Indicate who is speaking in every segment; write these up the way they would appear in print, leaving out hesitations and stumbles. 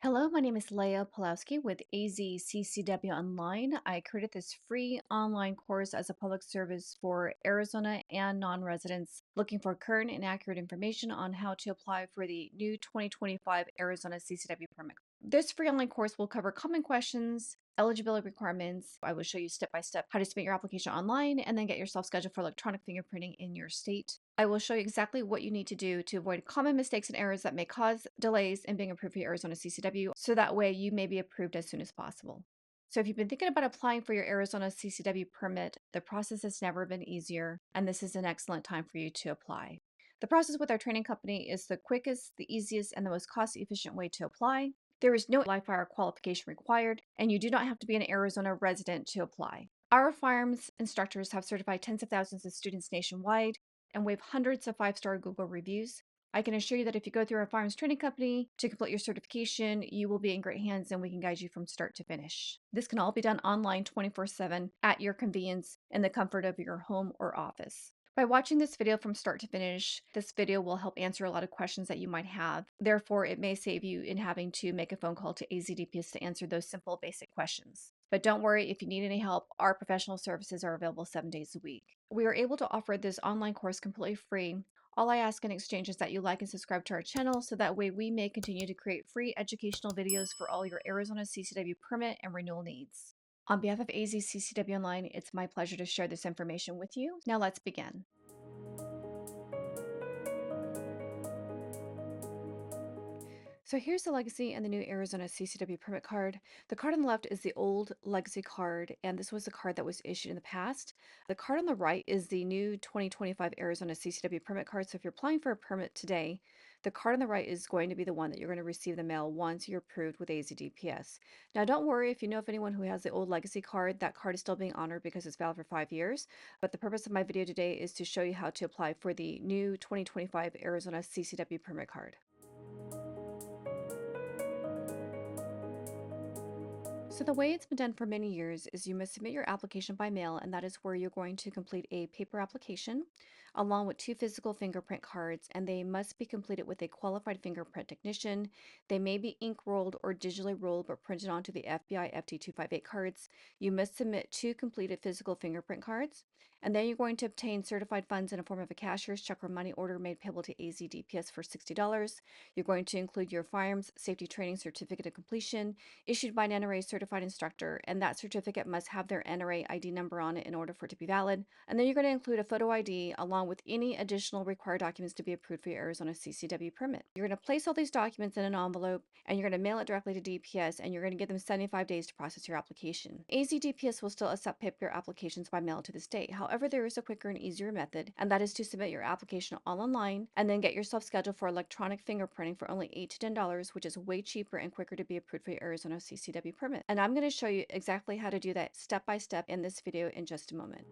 Speaker 1: Hello, my name is Leah Pulowski with AZCCW Online. I created this free online course as a public service for Arizona and non-residents looking for current and accurate information on how to apply for the new 2025 Arizona CCW permit. This free online course will cover common questions, eligibility requirements. I will show you step by step how to submit your application online and then get yourself scheduled for electronic fingerprinting in your state. I will show you exactly what you need to do to avoid common mistakes and errors that may cause delays in being approved for your Arizona CCW, so that way you may be approved as soon as possible. So if you've been thinking about applying for your Arizona CCW permit, the process has never been easier, and this is an excellent time for you to apply. The process with our training company is the quickest, the easiest, and the most cost-efficient way to apply. There is no live fire qualification required, and you do not have to be an Arizona resident to apply. Our firearms instructors have certified tens of thousands of students nationwide, and we have hundreds of five-star Google reviews. I can assure you that if you go through our firearms training company to complete your certification, you will be in great hands and we can guide you from start to finish. This can all be done online 24/7 at your convenience in the comfort of your home or office. By watching this video from start to finish, this video will help answer a lot of questions that you might have. Therefore, it may save you in having to make a phone call to AZDPS to answer those simple basic questions. But don't worry, if you need any help, our professional services are available 7 days a week. We are able to offer this online course completely free. All I ask in exchange is that you like and subscribe to our channel so that way we may continue to create free educational videos for all your Arizona CCW permit and renewal needs. On behalf of AZCCW Online, it's my pleasure to share this information with you. Now let's begin. So here's the legacy and the new Arizona CCW permit card. The card on the left is the old legacy card, and this was the card that was issued in the past. The card on the right is the new 2025 Arizona CCW permit card. So if you're applying for a permit today, the card on the right is going to be the one that you're going to receive in the mail once you're approved with AZDPS. Now, don't worry if you know of anyone who has the old legacy card, that card is still being honored because it's valid for 5 years. But the purpose of my video today is to show you how to apply for the new 2025 Arizona CCW permit card. So the way it's been done for many years is you must submit your application by mail, and that is where you're going to complete a paper application along with 2 physical fingerprint cards, and they must be completed with a qualified fingerprint technician. They may be ink rolled or digitally rolled but printed onto the FBI FT258 cards. You must submit 2 completed physical fingerprint cards, and then you're going to obtain certified funds in a form of a cashier's check or money order made payable to AZDPS for $60. You're going to include your firearms safety training certificate of completion issued by an NRA certified instructor, and that certificate must have their NRA ID number on it in order for it to be valid. And then you're going to include a photo ID along with any additional required documents to be approved for your Arizona CCW permit. You're going to place all these documents in an envelope, and you're going to mail it directly to DPS, and you're going to give them 75 days to process your application. AZDPS will still accept paper applications by mail to this date. However, there is a quicker and easier method, and that is to submit your application all online and then get yourself scheduled for electronic fingerprinting for only $8 to $10, which is way cheaper and quicker to be approved for your Arizona CCW permit. And I'm going to show you exactly how to do that step by step in this video in just a moment.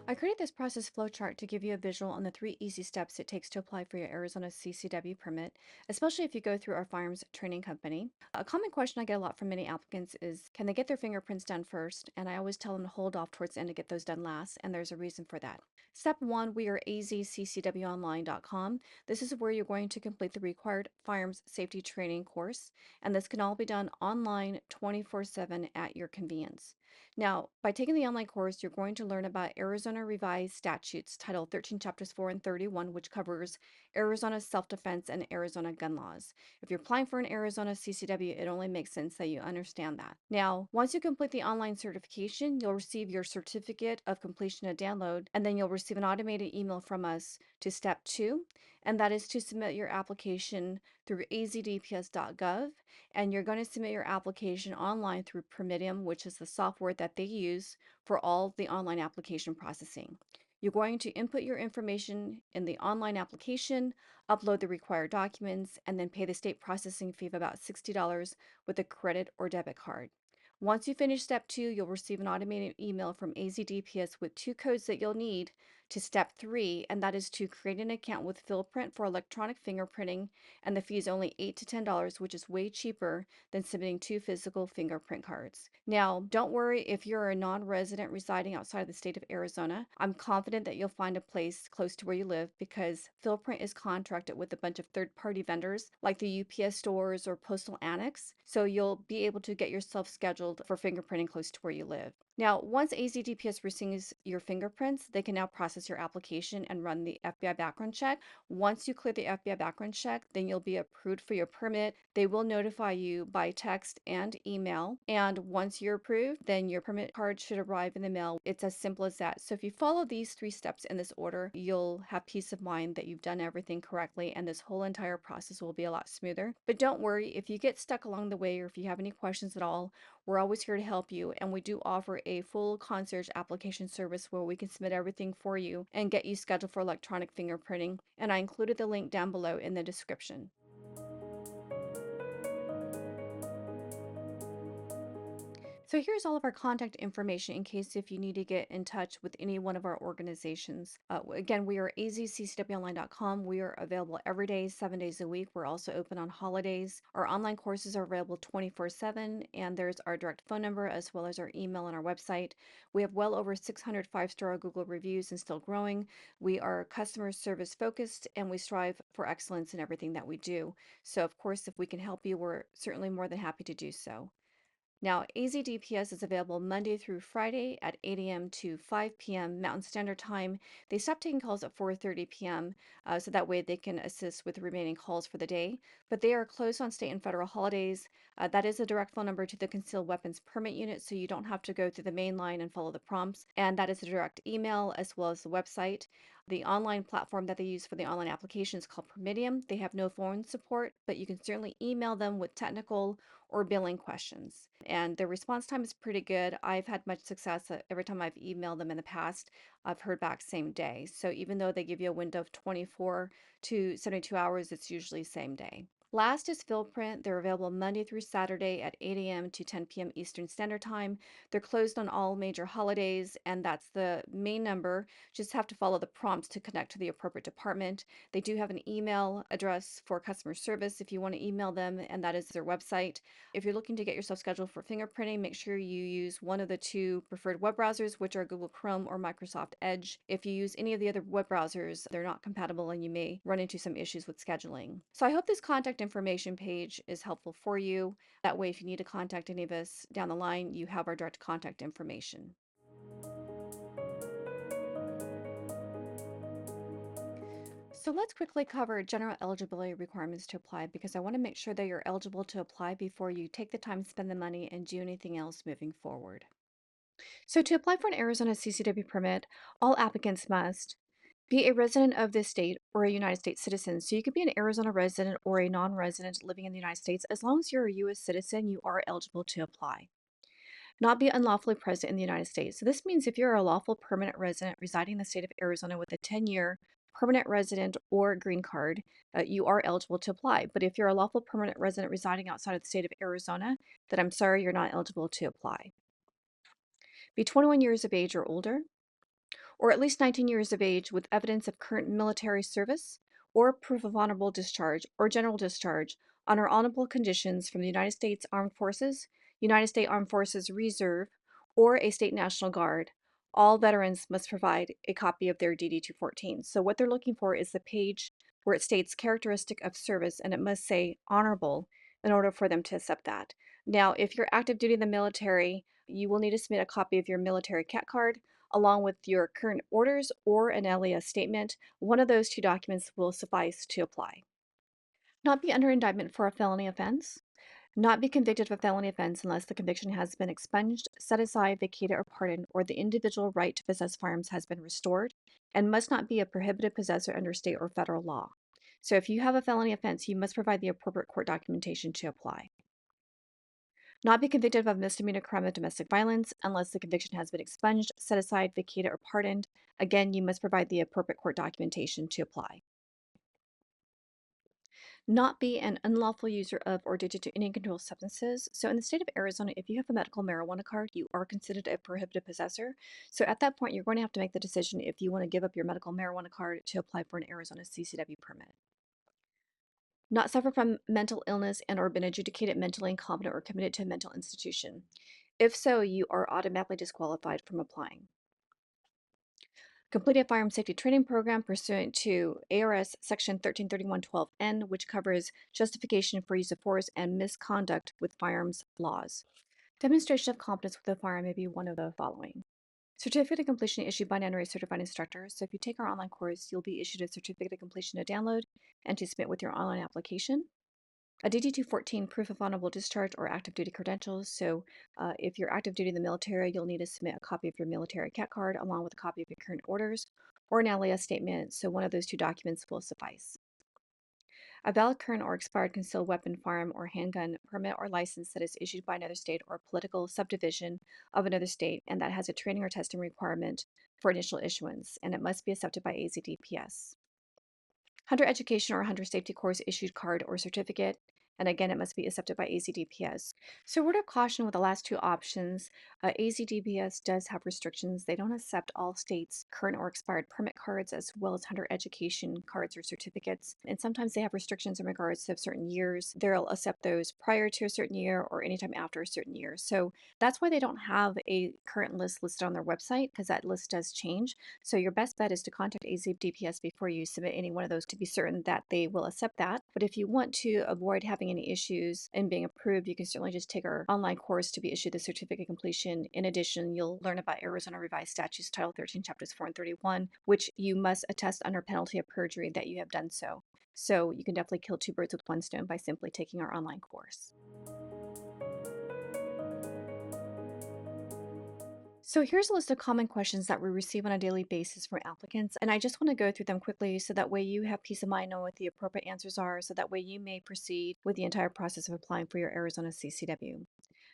Speaker 1: I created this process flowchart to give you a visual on the 3 easy steps it takes to apply for your Arizona CCW permit, especially if you go through our firearms training company. A common question I get a lot from many applicants is, can they get their fingerprints done first? And I always tell them to hold off towards the end to get those done last, and there's a reason for that. Step 1, we are AZCCWOnline.com. This is where you're going to complete the required firearms safety training course, and this can all be done online 24/7 at your convenience. Now, by taking the online course, you're going to learn about Arizona Revised Statutes, Title 13, Chapters 4 and 31, which covers Arizona's self-defense and Arizona gun laws. If you're applying for an Arizona CCW, it only makes sense that you understand that. Now, once you complete the online certification, you'll receive your certificate of completion to download, and then you'll receive an automated email from us to step 2, and that is to submit your application through azdps.gov, and you're going to submit your application online through Permitium, which is the software that they use for all the online application processing. You're going to input your information in the online application, upload the required documents, and then pay the state processing fee of about $60 with a credit or debit card. Once you finish step 2, you'll receive an automated email from AZDPS with 2 codes that you'll need to step 3, and that is to create an account with Fieldprint for electronic fingerprinting, and the fee is only $8 to $10, which is way cheaper than submitting 2 physical fingerprint cards. Now, don't worry if you're a non-resident residing outside the state of Arizona. I'm confident that you'll find a place close to where you live because Fieldprint is contracted with a bunch of third-party vendors like the UPS stores or Postal Annex, so you'll be able to get yourself scheduled for fingerprinting close to where you live. Now, once AZDPS receives your fingerprints, they can now process your application and run the FBI background check. Once you clear the FBI background check, then you'll be approved for your permit. They will notify you by text and email. And once you're approved, then your permit card should arrive in the mail. It's as simple as that. So if you follow these 3 steps in this order, you'll have peace of mind that you've done everything correctly and this whole entire process will be a lot smoother. But don't worry, if you get stuck along the way or if you have any questions at all, we're always here to help you, and we do offer a full concierge application service where we can submit everything for you and get you scheduled for electronic fingerprinting. And I included the link down below in the description. So here's all of our contact information in case if you need to get in touch with any one of our organizations. Again, we are AZCCWONLINE.com. We are available every day, 7 days a week. We're also open on holidays. Our online courses are available 24/7, and there's our direct phone number as well as our email and our website. We have well over 600 5-star Google reviews and still growing. We are customer service focused, and we strive for excellence in everything that we do. So, of course, if we can help you, we're certainly more than happy to do so. Now, AZDPS is available Monday through Friday at 8 a.m. to 5 p.m. Mountain Standard Time. They stop taking calls at 4:30 p.m., so that way they can assist with the remaining calls for the day. But they are closed on state and federal holidays. That is a direct phone number to the Concealed Weapons Permit Unit, so you don't have to go through the main line and follow the prompts. And that is a direct email as well as the website. The online platform that they use for the online application is called Permitium. They have no phone support, but you can certainly email them with technical or billing questions. And their response time is pretty good. I've had much success every time I've emailed them in the past. I've heard back same day. So even though they give you a window of 24 to 72 hours, it's usually same day. Last is Fieldprint. They're available Monday through Saturday at 8 a.m. to 10 p.m. Eastern Standard Time. They're closed on all major holidays, and that's the main number. Just have to follow the prompts to connect to the appropriate department. They do have an email address for customer service if you want to email them, and that is their website. If you're looking to get yourself scheduled for fingerprinting, make sure you use one of the 2 preferred web browsers, which are Google Chrome or Microsoft Edge. If you use any of the other web browsers, they're not compatible and you may run into some issues with scheduling. So I hope this contact information page is helpful for you. That way, if you need to contact any of us down the line, you have our direct contact information. So let's quickly cover general eligibility requirements to apply because I want to make sure that you're eligible to apply before you take the time, spend the money, and do anything else moving forward. So to apply for an Arizona CCW permit, all applicants must be a resident of this state or a United States citizen. So you could be an Arizona resident or a non-resident living in the United States. As long as you're a U.S. citizen, you are eligible to apply. Not be unlawfully present in the United States. So this means if you're a lawful permanent resident residing in the state of Arizona with a 10-year permanent resident or green card, you are eligible to apply. But if you're a lawful permanent resident residing outside of the state of Arizona, then I'm sorry, you're not eligible to apply. Be 21 years of age or older, or at least 19 years of age with evidence of current military service or proof of honorable discharge or general discharge under honorable conditions from the United States Armed Forces, United States Armed Forces Reserve, or a state National Guard. All veterans must provide a copy of their DD 214. So what they're looking for is the page where it states characteristic of service, and it must say honorable in order for them to accept that. Now, if you're active duty in the military, you will need to submit a copy of your military CAT card along with your current orders or an LES statement. One of those 2 documents will suffice to apply. Not be under indictment for a felony offense. Not be convicted of a felony offense unless the conviction has been expunged, set aside, vacated, or pardoned, or the individual right to possess firearms has been restored, and must not be a prohibited possessor under state or federal law. So if you have a felony offense, you must provide the appropriate court documentation to apply. Not be convicted of a misdemeanor crime of domestic violence unless the conviction has been expunged, set aside, vacated, or pardoned. Again, you must provide the appropriate court documentation to apply. Not be an unlawful user of or addicted to any controlled substances. So, in the state of Arizona, if you have a medical marijuana card, you are considered a prohibited possessor. So, at that point, you're going to have to make the decision if you want to give up your medical marijuana card to apply for an Arizona CCW permit. Not suffer from mental illness and or been adjudicated mentally incompetent or committed to a mental institution. If so, you are automatically disqualified from applying. Complete a firearm safety training program pursuant to ARS Section 133112N, which covers justification for use of force and misconduct with firearms laws. Demonstration of competence with a firearm may be one of the following. Certificate of completion issued by an NRA certified instructor. So if you take our online course, you'll be issued a certificate of completion to download and to submit with your online application. A DD-214 proof of honorable discharge or active duty credentials. So if you're active duty in the military, you'll need to submit a copy of your military CAT card along with a copy of your current orders or an LAS statement. So one of those two documents will suffice. A valid current or expired concealed weapon, firearm, or handgun permit or license that is issued by another state or political subdivision of another state and that has a training or testing requirement for initial issuance, and it must be accepted by AZDPS. Hunter education or hunter safety course issued card or certificate, and again, it must be accepted by AZDPS. So, word of caution with the last two options, AZDPS does have restrictions. They don't accept all states' current or expired permit cards as well as hunter education cards or certificates. And sometimes they have restrictions in regards to certain years. They'll accept those prior to a certain year or anytime after a certain year. So, that's why they don't have a current list listed on their website because that list does change. So your best bet is to contact AZDPS before you submit any one of those to be certain that they will accept that. But if you want to avoid having any issues and being approved, you can certainly just take our online course to be issued the certificate of completion. In addition, you'll learn about Arizona Revised Statutes Title 13, Chapters 4 and 31, which you must attest under penalty of perjury that you have done so. So you can definitely kill two birds with one stone by simply taking our online course. So here's a list of common questions that we receive on a daily basis from applicants, and I just want to go through them quickly so that way you have peace of mind knowing what the appropriate answers are, so that way you may proceed with the entire process of applying for your Arizona CCW.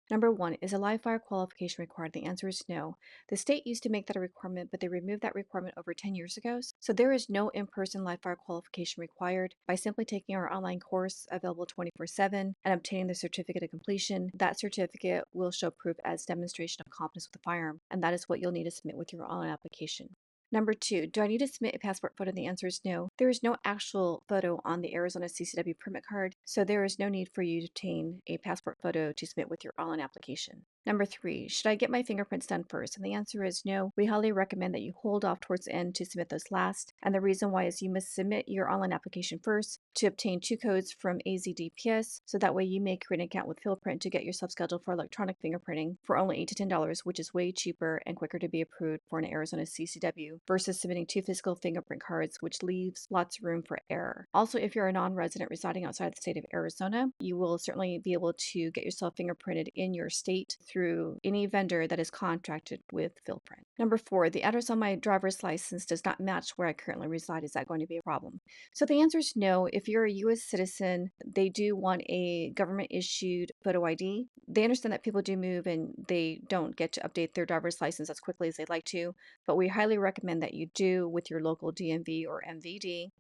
Speaker 1: Number one, is a live fire qualification required? The answer is no. The state used to make that a requirement, but they removed that requirement over 10 years ago. So there is no in-person live fire qualification required. By simply taking our online course available 24/7 and obtaining the certificate of completion, that certificate will show proof as demonstration of competence with the firearm, and that is what you'll need to submit with your online application. Number two, do I need to submit a passport photo? The answer is no. There is no actual photo on the Arizona CCW permit card, so there is no need for you to obtain a passport photo to submit with your online application. Number three, should I get my fingerprints done first? And the answer is no. We highly recommend that you hold off towards the end to submit those last. And the reason why is you must submit your online application first to obtain 2 codes from AZDPS, so that way you may create an account with Fieldprint to get yourself scheduled for electronic fingerprinting for only $8 to $10, which is way cheaper and quicker to be approved for an Arizona CCW versus submitting 2 physical fingerprint cards, which leaves lots of room for error. Also, if you're a non-resident residing outside the state of Arizona, you will certainly be able to get yourself fingerprinted in your state through any vendor that is contracted with Fieldprint. Number four, the address on my driver's license does not match where I currently reside. Is that going to be a problem? So the answer is no. If you're a U.S. citizen, they do want a government-issued photo ID. They understand that people do move and they don't get to update their driver's license as quickly as they'd like to, but we highly recommend that you do with your local DMV or MVD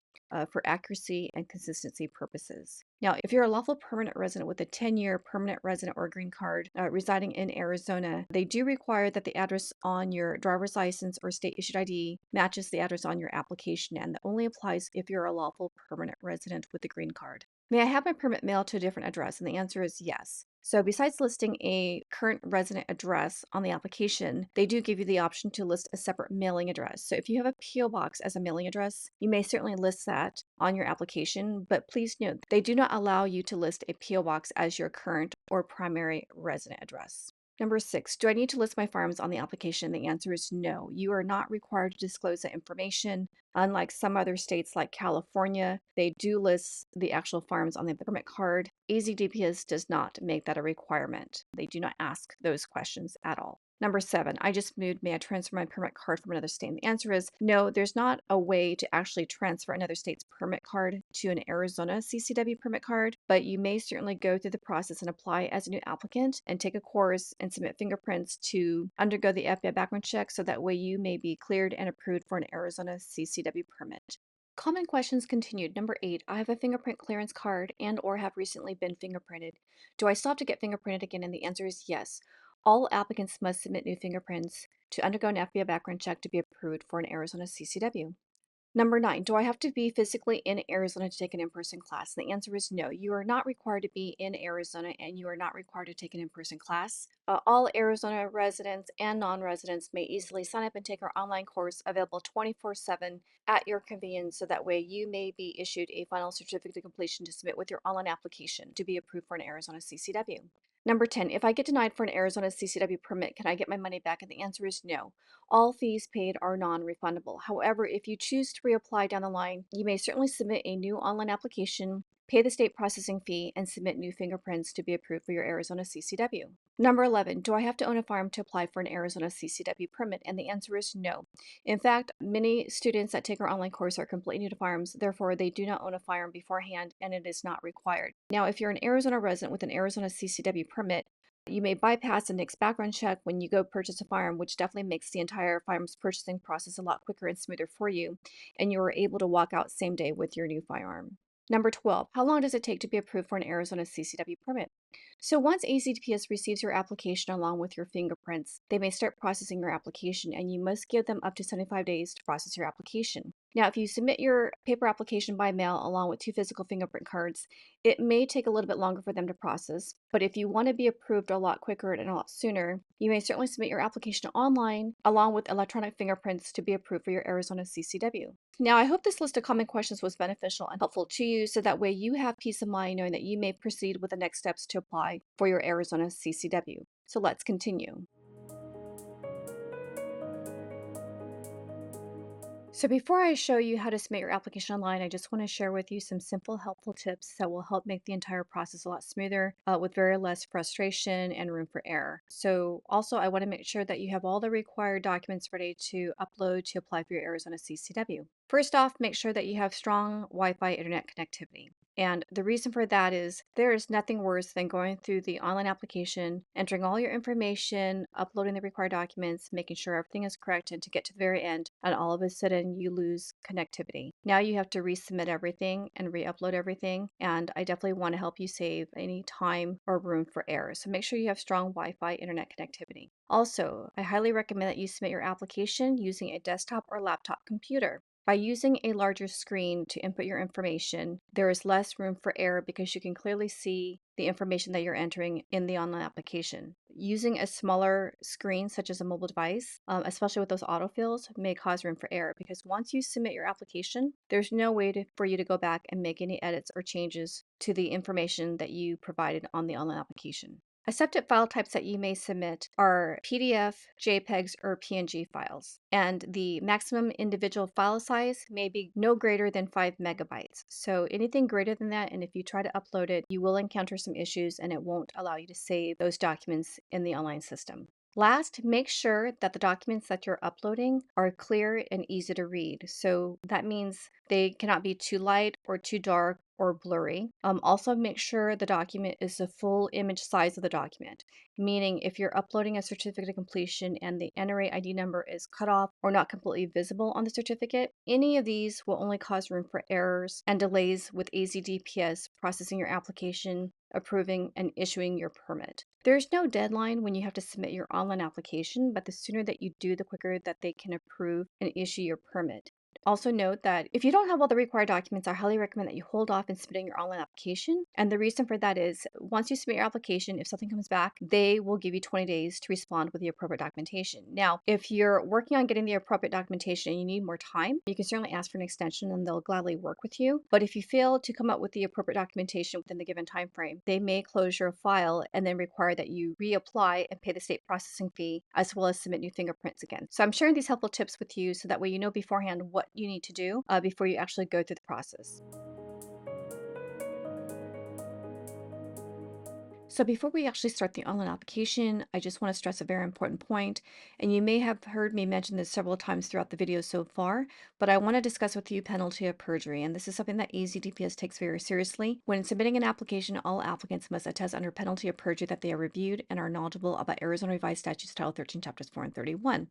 Speaker 1: for accuracy and consistency purposes. Now, if you're a lawful permanent resident with a 10-year permanent resident or green card residing in Arizona, they do require that the address on your driver's license or state-issued ID matches the address on your application, and that only applies if you're a lawful permanent resident with a green card. May I have my permit mailed to a different address? And the answer is yes. So besides listing a current resident address on the application, they do give you the option to list a separate mailing address. So if you have a PO box as a mailing address, you may certainly list that on your application, but please note they do not allow you to list a PO box as your current or primary resident address. Number six, do I need to list my firearms on the application? The answer is no. You are not required to disclose that information. Unlike some other states like California, they do list the actual firearms on the permit card. AZDPS does not make that a requirement. They do not ask those questions at all. Number seven, I just moved. May I transfer my permit card from another state? And the answer is no, there's not a way to actually transfer another state's permit card to an Arizona CCW permit card, but you may certainly go through the process and apply as a new applicant and take a course and submit fingerprints to undergo the FBI background check, so that way you may be cleared and approved for an Arizona CCW permit. Common questions continued. Number 8, I have a fingerprint clearance card and or have recently been fingerprinted. Do I still have to get fingerprinted again? And the answer is yes. All applicants must submit new fingerprints to undergo an FBI background check to be approved for an Arizona CCW. Number 9, do I have to be physically in Arizona to take an in-person class? The answer is no. You are not required to be in Arizona and you are not required to take an in-person class. All Arizona residents and non-residents may easily sign up and take our online course available 24/7 at your convenience, so that way you may be issued a final certificate of completion to submit with your online application to be approved for an Arizona CCW. Number 10, if I get denied for an Arizona CCW permit, can I get my money back? And the answer is no. All fees paid are non-refundable. However, if you choose to reapply down the line, you may certainly submit a new online application, pay the state processing fee, and submit new fingerprints to be approved for your Arizona CCW. Number 11, do I have to own a firearm to apply for an Arizona CCW permit? And the answer is no. In fact, many students that take our online course are completely new to firearms, therefore they do not own a firearm beforehand and it is not required. Now, if you're an Arizona resident with an Arizona CCW permit, you may bypass the next background check when you go purchase a firearm, which definitely makes the entire firearms purchasing process a lot quicker and smoother for you, and you are able to walk out same day with your new firearm. Number 12, how long does it take to be approved for an Arizona CCW permit? So once AZDPS receives your application along with your fingerprints, they may start processing your application and you must give them up to 75 days to process your application. Now, if you submit your paper application by mail along with 2 physical fingerprint cards, it may take a little bit longer for them to process. But if you want to be approved a lot quicker and a lot sooner, you may certainly submit your application online along with electronic fingerprints to be approved for your Arizona CCW. Now, I hope this list of common questions was beneficial and helpful to you, so that way you have peace of mind knowing that you may proceed with the next steps to apply for your Arizona CCW. So let's continue. So before I show you how to submit your application online, I just want to share with you some simple, helpful tips that will help make the entire process a lot smoother with very less frustration and room for error. So also, I want to make sure that you have all the required documents ready to upload to apply for your Arizona CCW. First off, make sure that you have strong Wi-Fi internet connectivity. And the reason for that is there is nothing worse than going through the online application, entering all your information, uploading the required documents, making sure everything is correct, and to get to the very end, and all of a sudden you lose connectivity. Now you have to resubmit everything and re-upload everything, and I definitely want to help you save any time or room for error. So make sure you have strong Wi-Fi internet connectivity. Also, I highly recommend that you submit your application using a desktop or laptop computer. By using a larger screen to input your information, there is less room for error because you can clearly see the information that you're entering in the online application. Using a smaller screen, such as a mobile device, especially with those autofills, may cause room for error because once you submit your application, there's no way for you to go back and make any edits or changes to the information that you provided on the online application. Accepted file types that you may submit are PDF, JPEGs, or PNG files, and the maximum individual file size may be no greater than 5 megabytes. So anything greater than that, and if you try to upload it, you will encounter some issues and it won't allow you to save those documents in the online system. Last, make sure that the documents that you're uploading are clear and easy to read. So that means they cannot be too light or too dark or blurry. Also, make sure the document is the full image size of the document, meaning if you're uploading a certificate of completion and the NRA ID number is cut off or not completely visible on the certificate, any of these will only cause room for errors and delays with AZDPS processing your application, approving, and issuing your permit. There's no deadline when you have to submit your online application, but the sooner that you do, the quicker that they can approve and issue your permit. Also note that if you don't have all the required documents, I highly recommend that you hold off in submitting your online application. And the reason for that is once you submit your application, if something comes back, they will give you 20 days to respond with the appropriate documentation. Now, if you're working on getting the appropriate documentation and you need more time, you can certainly ask for an extension and they'll gladly work with you. But if you fail to come up with the appropriate documentation within the given time frame, they may close your file and then require that you reapply and pay the state processing fee, as well as submit new fingerprints again. So I'm sharing these helpful tips with you so that way you know beforehand what you need to do before you actually go through the process. So before we actually start the online application, I just want to stress a very important point, and you may have heard me mention this several times throughout the video so far, but I want to discuss with you penalty of perjury, and this is something that AZDPS takes very seriously. When submitting an application, all applicants must attest under penalty of perjury that they are reviewed and are knowledgeable about Arizona Revised Statutes Title 13, Chapters 4 and 31.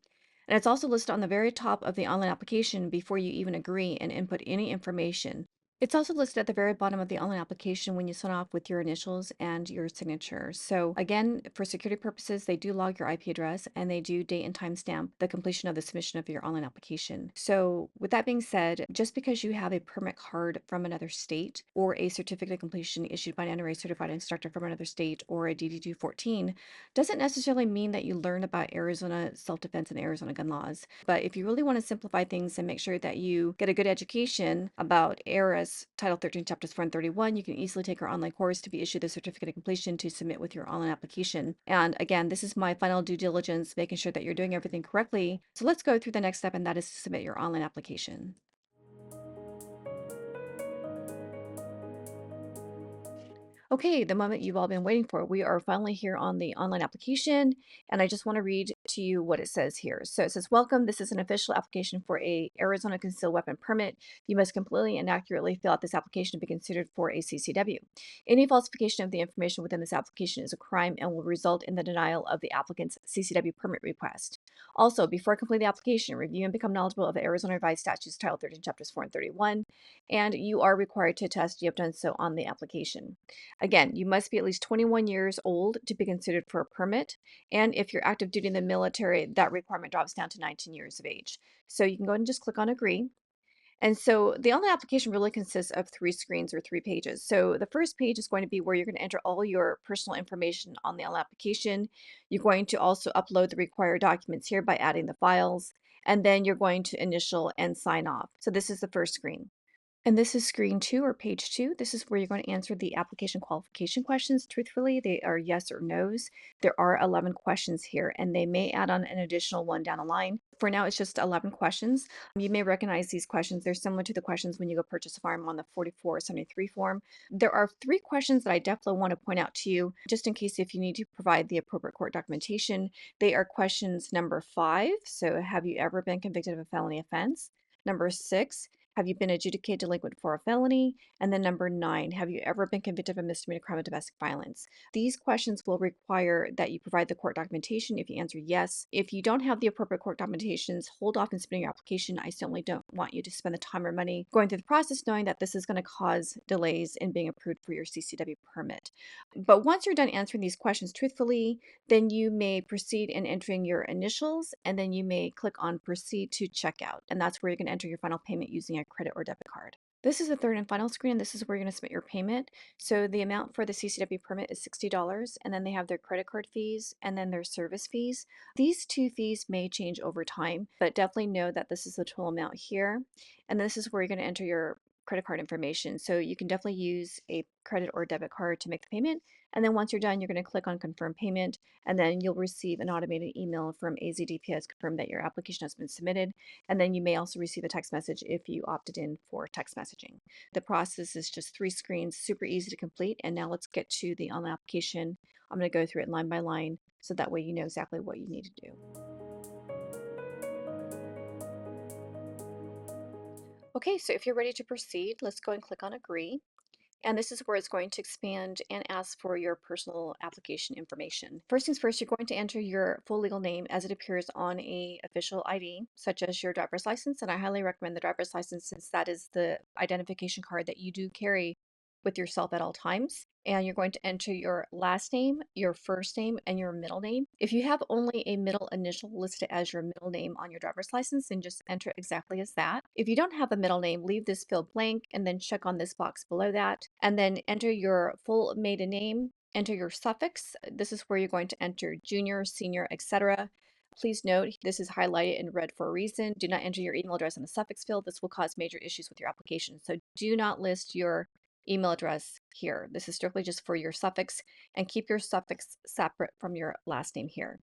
Speaker 1: And it's also listed on the very top of the online application before you even agree and input any information. It's also listed at the very bottom of the online application when you sign off with your initials and your signature. So again, for security purposes, they do log your IP address and they do date and timestamp the completion of the submission of your online application. So with that being said, just because you have a permit card from another state or a certificate of completion issued by an NRA certified instructor from another state or a DD-214 doesn't necessarily mean that you learn about Arizona self-defense and Arizona gun laws. But if you really want to simplify things and make sure that you get a good education about ARA's Title 13 Chapters 4 and 31, you can easily take our online course to be issued the certificate of completion to submit with your online application. And again, this is my final due diligence, making sure that you're doing everything correctly. So let's go through the next step, and that is to submit your online application. Okay, the moment you've all been waiting for. We are finally here on the online application, and I just want to read to you what it says here. So it says, "Welcome. This is an official application for a Arizona concealed weapon permit. You must completely and accurately fill out this application to be considered for a CCW. Any falsification of the information within this application is a crime and will result in the denial of the applicant's CCW permit request. Also, before completing the application, review and become knowledgeable of the Arizona Revised Statutes Title 13, Chapters 4 and 31, and you are required to attest you have done so on the application. Again, you must be at least 21 years old to be considered for a permit. And if you're active duty in the military, that requirement drops down to 19 years of age. So you can go ahead and just click on agree. And so the online application really consists of 3 screens or 3 pages. So the first page is going to be where you're going to enter all your personal information on the online application. You're going to also upload the required documents here by adding the files. And then you're going to initial and sign off. So this is the first screen. And this is screen 2 or page 2. This is where you're going to answer the application qualification questions. Truthfully, they are yes or no's. There are 11 questions here, and they may add on an additional one down the line. For now, it's just 11 questions. You may recognize these questions. They're similar to the questions when you go purchase a firearm on the 4473 form. There are 3 questions that I definitely want to point out to you, just in case if you need to provide the appropriate court documentation. They are questions number 5. So, have you ever been convicted of a felony offense? Number 6, have you been adjudicated delinquent for a felony? And then number 9, have you ever been convicted of a misdemeanor crime of domestic violence? These questions will require that you provide the court documentation if you answer yes. If you don't have the appropriate court documentations, hold off in submitting your application. I certainly don't want you to spend the time or money going through the process knowing that this is going to cause delays in being approved for your CCW permit. But once you're done answering these questions truthfully, then you may proceed in entering your initials, and then you may click on proceed to checkout. And that's where you can enter your final payment using a credit or debit card. This is the third and final screen, and this is where you're going to submit your payment. So the amount for the CCW permit is $60, and then they have their credit card fees and then their service fees. These 2 fees may change over time, but definitely know that this is the total amount here. And this is where you're going to enter your credit card information. So you can definitely use a credit or debit card to make the payment. And then once you're done, you're going to click on confirm payment, and then you'll receive an automated email from AZDPS confirm that your application has been submitted. And then you may also receive a text message if you opted in for text messaging. The process is just 3 screens, super easy to complete. And now let's get to the online application. I'm going to go through it line by line so that way you know exactly what you need to do. Okay, so if you're ready to proceed, let's go and click on agree. And this is where it's going to expand and ask for your personal application information. First things first, you're going to enter your full legal name as it appears on a official ID, such as your driver's license. And I highly recommend the driver's license since that is the identification card that you do carry with yourself at all times. And you're going to enter your last name, your first name, and your middle name. If you have only a middle initial listed as your middle name on your driver's license, then just enter exactly as that. If you don't have a middle name, leave this field blank and then check on this box below that. And then enter your full maiden name, enter your suffix. This is where you're going to enter junior, senior, etc. Please note this is highlighted in red for a reason. Do not enter your email address in the suffix field. This will cause major issues with your application. So do not list your email address here. This is strictly just for your suffix, and keep your suffix separate from your last name here.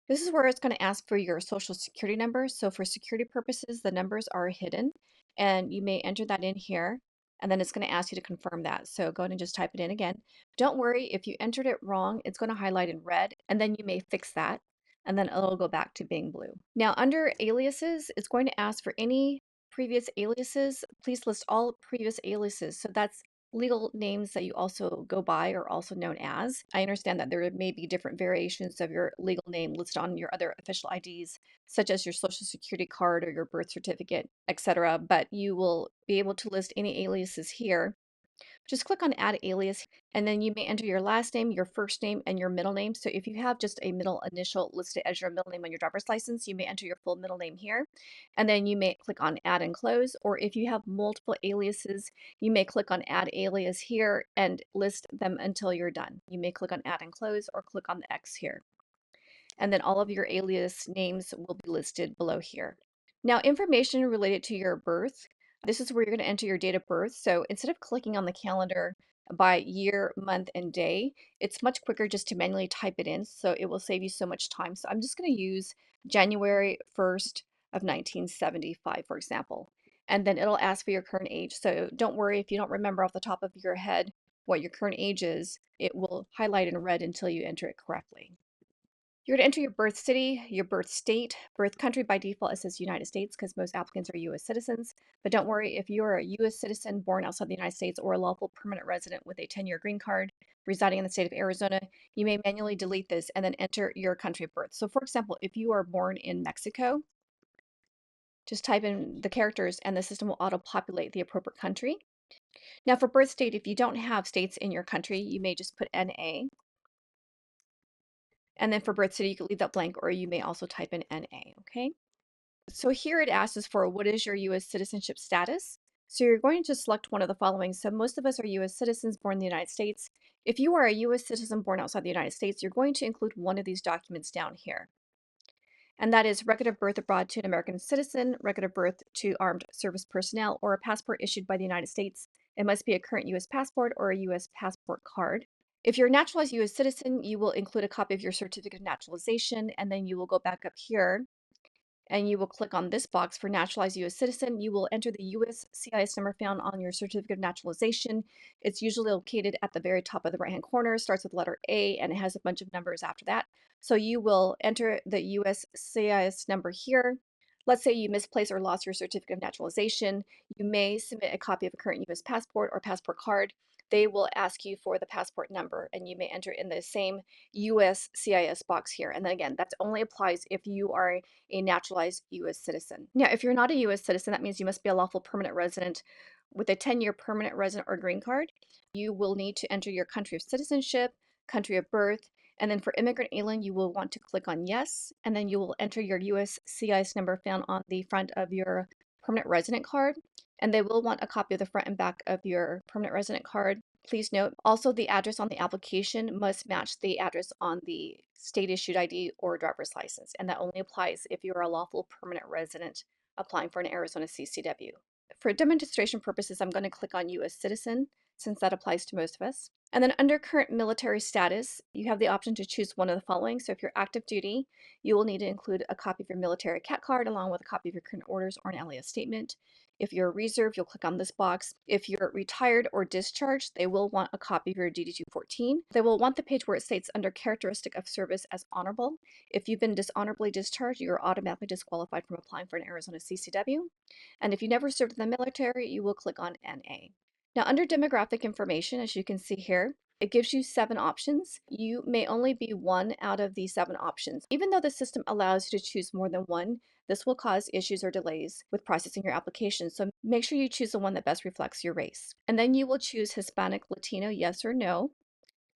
Speaker 1: This is where it's going to ask for your social security number. So for security purposes, the numbers are hidden, and you may enter that in here, and then it's going to ask you to confirm that. So go ahead and just type it in again. Don't worry, if you entered it wrong, it's going to highlight in red, and then you may fix that, and then it'll go back to being blue. Now under aliases, it's going to ask for any previous aliases. Please list all previous aliases. So that's legal names that you also go by are also known as. I understand that there may be different variations of your legal name listed on your other official IDs, such as your social security card or your birth certificate, etc. But you will be able to list any aliases here. Just click on Add Alias, and then you may enter your last name, your first name, and your middle name. So if you have just a middle initial listed as your middle name on your driver's license, you may enter your full middle name here. And then you may click on Add and Close. Or if you have multiple aliases, you may click on Add Alias here and list them until you're done. You may click on Add and Close or click on the X here. And then all of your alias names will be listed below here. Now, information related to your birth, this is where you're going to enter your date of birth. So instead of clicking on the calendar by year, month, and day, it's much quicker just to manually type it in. So it will save you so much time. So I'm just going to use January 1st of 1975, for example. And then it'll ask for your current age. So don't worry if you don't remember off the top of your head what your current age is. It will highlight in red until you enter it correctly. You're going to enter your birth city, your birth state, birth country. By default, it says United States because most applicants are U.S. citizens. But don't worry, if you're a U.S. citizen born outside the United States or a lawful permanent resident with a 10-year green card residing in the state of Arizona, you may manually delete this and then enter your country of birth. So for example, if you are born in Mexico, just type in the characters and the system will auto-populate the appropriate country. Now for birth state, if you don't have states in your country, you may just put NA. And then for birth city, you can leave that blank, or you may also type in NA, okay? So here it asks us for what is your U.S. citizenship status? So you're going to select one of the following. So most of us are U.S. citizens born in the United States. If you are a U.S. citizen born outside the United States, you're going to include one of these documents down here. And that is record of birth abroad to an American citizen, record of birth to armed service personnel, or a passport issued by the United States. It must be a current U.S. passport or a U.S. passport card. If you're a naturalized U.S. citizen, you will include a copy of your certificate of naturalization, and then you will go back up here and you will click on this box for naturalized U.S. citizen. You will enter the U.S. CIS number found on your certificate of naturalization. It's usually located at the very top of the right-hand corner, starts with letter A, and it has a bunch of numbers after that. So you will enter the U.S. CIS number here. Let's say you misplaced or lost your certificate of naturalization. You may submit a copy of a current U.S. passport or passport card. They will ask you for the passport number, and you may enter in the same U.S. CIS box here. And then again, that only applies if you are a naturalized U.S. citizen. Now, if you're not a U.S. citizen, that means you must be a lawful permanent resident with a 10-year permanent resident or green card. You will need to enter your country of citizenship, country of birth, and then for immigrant alien, you will want to click on yes, and then you will enter your U.S. CIS number found on the front of your permanent resident card, and they will want a copy of the front and back of your permanent resident card. Please note, also the address on the application must match the address on the state issued ID or driver's license, and that only applies if you're a lawful permanent resident applying for an Arizona CCW. For demonstration purposes, I'm going to click on U.S. citizen since that applies to most of us. And then under current military status, you have the option to choose one of the following. So if you're active duty, you will need to include a copy of your military CAT card along with a copy of your current orders or an LES statement. If you're a reserve, you'll click on this box. If you're retired or discharged, they will want a copy of your DD-214. They will want the page where it states under characteristic of service as honorable. If you've been dishonorably discharged, you're automatically disqualified from applying for an Arizona CCW. And if you never served in the military, you will click on NA. Now under demographic information, as you can see here, it gives you 7 options. You may only be one out of these 7 options. Even though the system allows you to choose more than one, this will cause issues or delays with processing your application, so make sure you choose the one that best reflects your race. And then you will choose Hispanic, Latino, yes or no,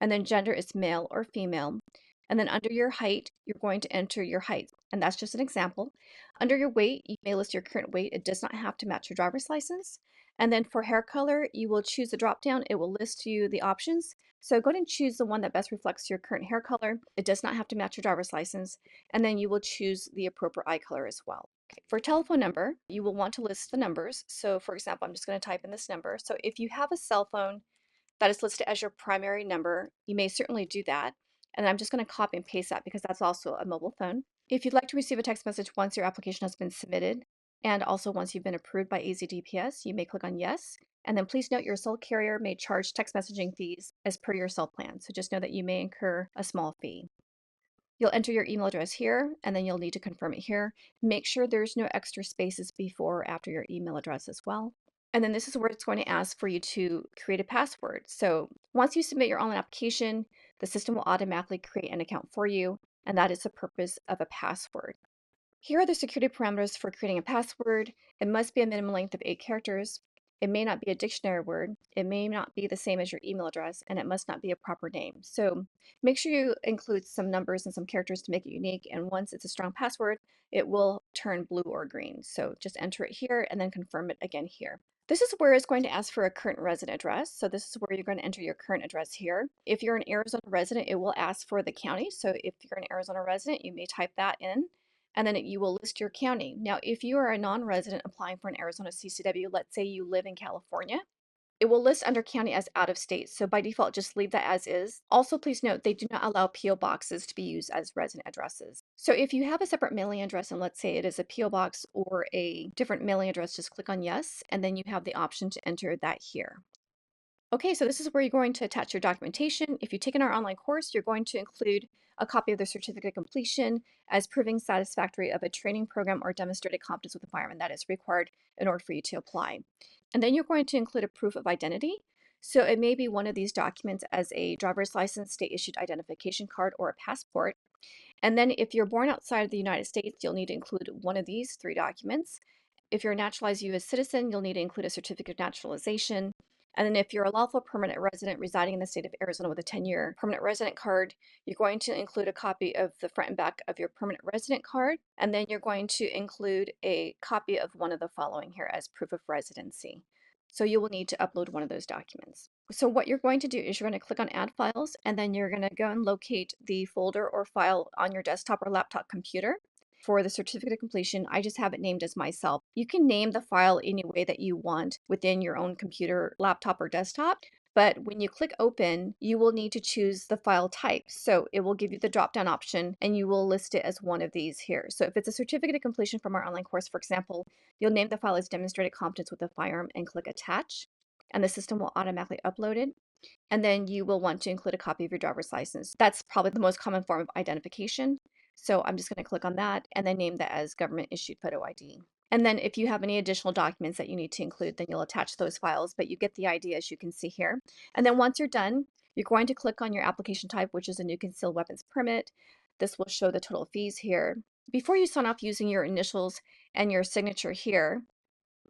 Speaker 1: and then gender is male or female. And then under your height, you're going to enter your height, and that's just an example. Under your weight, you may list your current weight. It does not have to match your driver's license. And then for hair color, you will choose the drop down. It will list you the options. So go ahead and choose the one that best reflects your current hair color. It does not have to match your driver's license. And then you will choose the appropriate eye color as well. Okay. For telephone number, you will want to list the numbers. So for example, I'm just going to type in this number. So if you have a cell phone that is listed as your primary number, you may certainly do that. And I'm just going to copy and paste that because that's also a mobile phone. If you'd like to receive a text message once your application has been submitted, and also once you've been approved by AZDPS, you may click on yes. And then please note your cell carrier may charge text messaging fees as per your cell plan. So just know that you may incur a small fee. You'll enter your email address here, and then you'll need to confirm it here. Make sure there's no extra spaces before or after your email address as well. And then this is where it's going to ask for you to create a password. So once you submit your online application, the system will automatically create an account for you, and that is the purpose of a password. Here are the security parameters for creating a password. It must be a minimum length of 8 characters. It may not be a dictionary word. It may not be the same as your email address, and it must not be a proper name. So make sure you include some numbers and some characters to make it unique. And once it's a strong password, it will turn blue or green. So just enter it here and then confirm it again here. This is where it's going to ask for a current resident address. So this is where you're going to enter your current address here. If you're an Arizona resident, it will ask for the county. So if you're an Arizona resident, you may type that in, and then you will list your county. Now, if you are a non-resident applying for an Arizona CCW, let's say you live in California, it will list under county as out of state. So by default, just leave that as is. Also, please note they do not allow PO boxes to be used as resident addresses. So if you have a separate mailing address, and let's say it is a PO box or a different mailing address, just click on yes, and then you have the option to enter that here. Okay, so this is where you're going to attach your documentation. If you've taken our online course, you're going to include a copy of the certificate of completion as proving satisfactory of a training program or demonstrated competence with the firearm that is required in order for you to apply. And then you're going to include a proof of identity. So it may be one of these documents as a driver's license, state issued identification card, or a passport. And then if you're born outside of the United States, you'll need to include one of these 3 documents. If you're a naturalized U.S. citizen, you'll need to include a certificate of naturalization. And then if you're a lawful permanent resident residing in the state of Arizona with a 10-year permanent resident card, you're going to include a copy of the front and back of your permanent resident card. And then you're going to include a copy of one of the following here as proof of residency. So you will need to upload one of those documents. So what you're going to do is you're going to click on Add Files, and then you're going to go and locate the folder or file on your desktop or laptop computer. For the certificate of completion, I just have it named as myself. You can name the file any way that you want within your own computer, laptop, or desktop. But when you click open, you will need to choose the file type. So it will give you the drop-down option and you will list it as one of these here. So if it's a certificate of completion from our online course, for example, you'll name the file as demonstrated competence with a firearm and click attach, and the system will automatically upload it. And then you will want to include a copy of your driver's license. That's probably the most common form of identification. So I'm just going to click on that and then name that as government issued photo ID. And then if you have any additional documents that you need to include, then you'll attach those files, but you get the idea as you can see here. And then once you're done, you're going to click on your application type, which is a new concealed weapons permit. This will show the total fees here. Before you sign off using your initials and your signature here,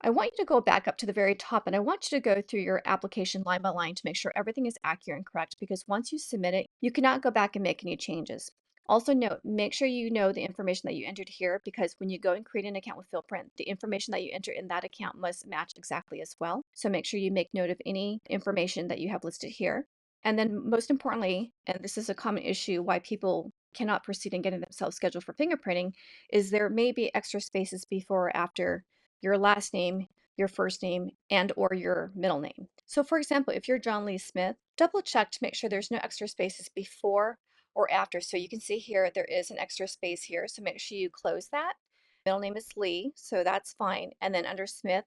Speaker 1: I want you to go back up to the very top and I want you to go through your application line by line to make sure everything is accurate and correct, because once you submit it, you cannot go back and make any changes. Also note, make sure you know the information that you entered here, because when you go and create an account with Fieldprint, the information that you enter in that account must match exactly as well. So make sure you make note of any information that you have listed here. And then most importantly, and this is a common issue why people cannot proceed in getting themselves scheduled for fingerprinting, is there may be extra spaces before or after your last name, your first name, and or your middle name. So for example, if you're John Lee Smith, double check to make sure there's no extra spaces before or after. So you can see here, there is an extra space here. So make sure you close that. Middle name is Lee, so that's fine. And then under Smith,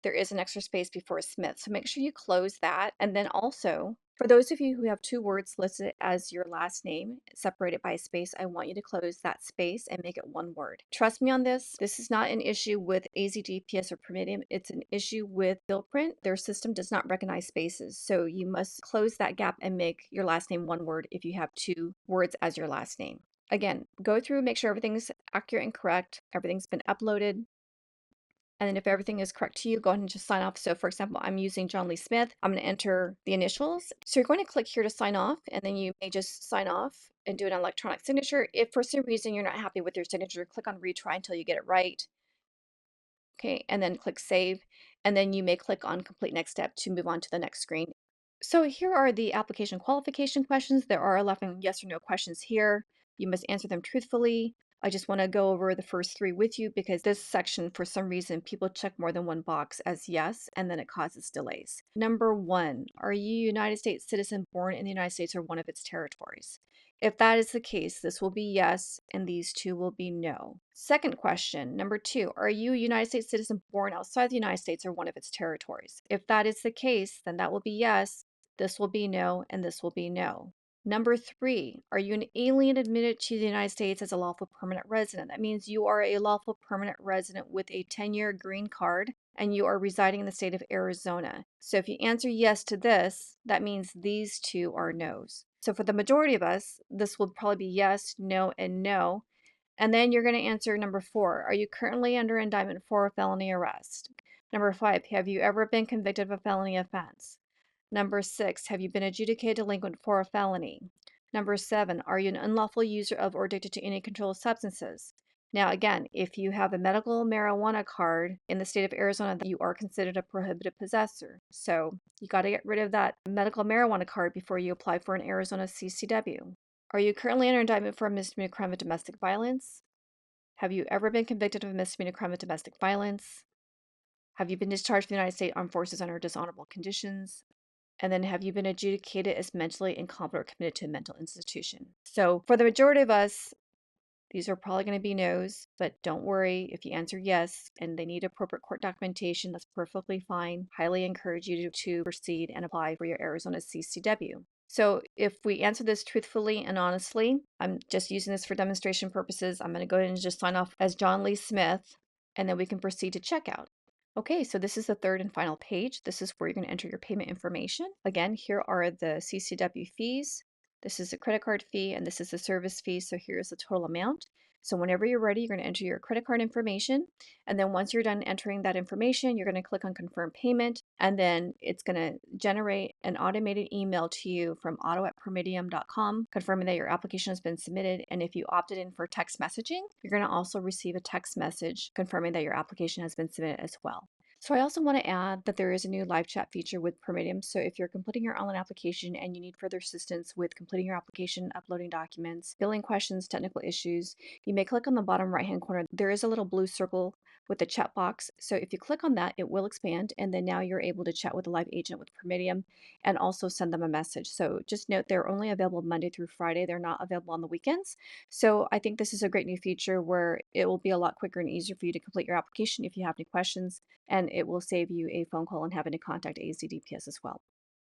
Speaker 1: there is an extra space before Smith. So make sure you close that. And then also, for those of you who have 2 words listed as your last name, separated by a space, I want you to close that space and make it 1 word. Trust me on this. This is not an issue with AZDPS or Permitting. It's an issue with Fieldprint. Their system does not recognize spaces. So you must close that gap and make your last name 1 word if you have 2 words as your last name. Again, go through, make sure everything's accurate and correct. Everything's been uploaded. And then if everything is correct to you, go ahead and just sign off. So for example, I'm using John Lee Smith. I'm going to enter the initials. So you're going to click here to sign off, and then you may just sign off and do an electronic signature. If for some reason you're not happy with your signature, click on retry until you get it right. Okay, and then click save. And then you may click on complete next step to move on to the next screen. So here are the application qualification questions. There are 11 yes or no questions here. You must answer them truthfully. I just want to go over the first 3 with you because this section, for some reason, people check more than 1 box as yes, and then it causes delays. Number 1, are you a United States citizen born in the United States or one of its territories? If that is the case, this will be yes, and these 2 will be no. Second question, number 2, are you a United States citizen born outside the United States or one of its territories? If that is the case, then that will be yes, this will be no, and this will be no. Number 3, are you an alien admitted to the United States as a lawful permanent resident? That means you are a lawful permanent resident with a 10-year green card and you are residing in the state of Arizona. So if you answer yes to this, that means these two are no's. So for the majority of us, this will probably be yes, no, and no. And then you're going to answer number 4. Are you currently under indictment for a felony arrest? Number 5. Have you ever been convicted of a felony offense? Number 6. Have you been adjudicated delinquent for a felony? Number 7. Are you an unlawful user of or addicted to any controlled substances? Now, again, if you have a medical marijuana card in the state of Arizona, you are considered a prohibited possessor. So you got to get rid of that medical marijuana card before you apply for an Arizona CCW. Are you currently under indictment for a misdemeanor crime of domestic violence? Have you ever been convicted of a misdemeanor crime of domestic violence? Have you been discharged from the United States Armed Forces under dishonorable conditions? And then have you been adjudicated as mentally incompetent or committed to a mental institution? So for the majority of us, these are probably going to be no's, but don't worry if you answer yes and they need appropriate court documentation, that's perfectly fine. Highly encourage you to proceed and apply for your Arizona CCW. So if we answer this truthfully and honestly, I'm just using this for demonstration purposes. I'm going to go ahead and just sign off as John Lee Smith, and then we can proceed to checkout. Okay, so this is the third and final page. This is where you're going to enter your payment information. Again, here are the CCW fees. This is a credit card fee, and this is a service fee. So here's the total amount. So whenever you're ready, you're going to enter your credit card information. And then once you're done entering that information, you're going to click on confirm payment. And then it's going to generate an automated email to you from auto@permitium.com confirming that your application has been submitted. And if you opted in for text messaging, you're going to also receive a text message confirming that your application has been submitted as well. So I also want to add that there is a new live chat feature with Permitium. So if you're completing your online application and you need further assistance with completing your application, uploading documents, filling questions, technical issues, you may click on the bottom right-hand corner. There is a little blue circle with the chat box. So if you click on that, it will expand, and then now you're able to chat with a live agent with Permitium and also send them a message. So just note they're only available Monday through Friday. They're not available on the weekends. So I think this is a great new feature where it will be a lot quicker and easier for you to complete your application if you have any questions, and it will save you a phone call and having to contact AZDPS as well.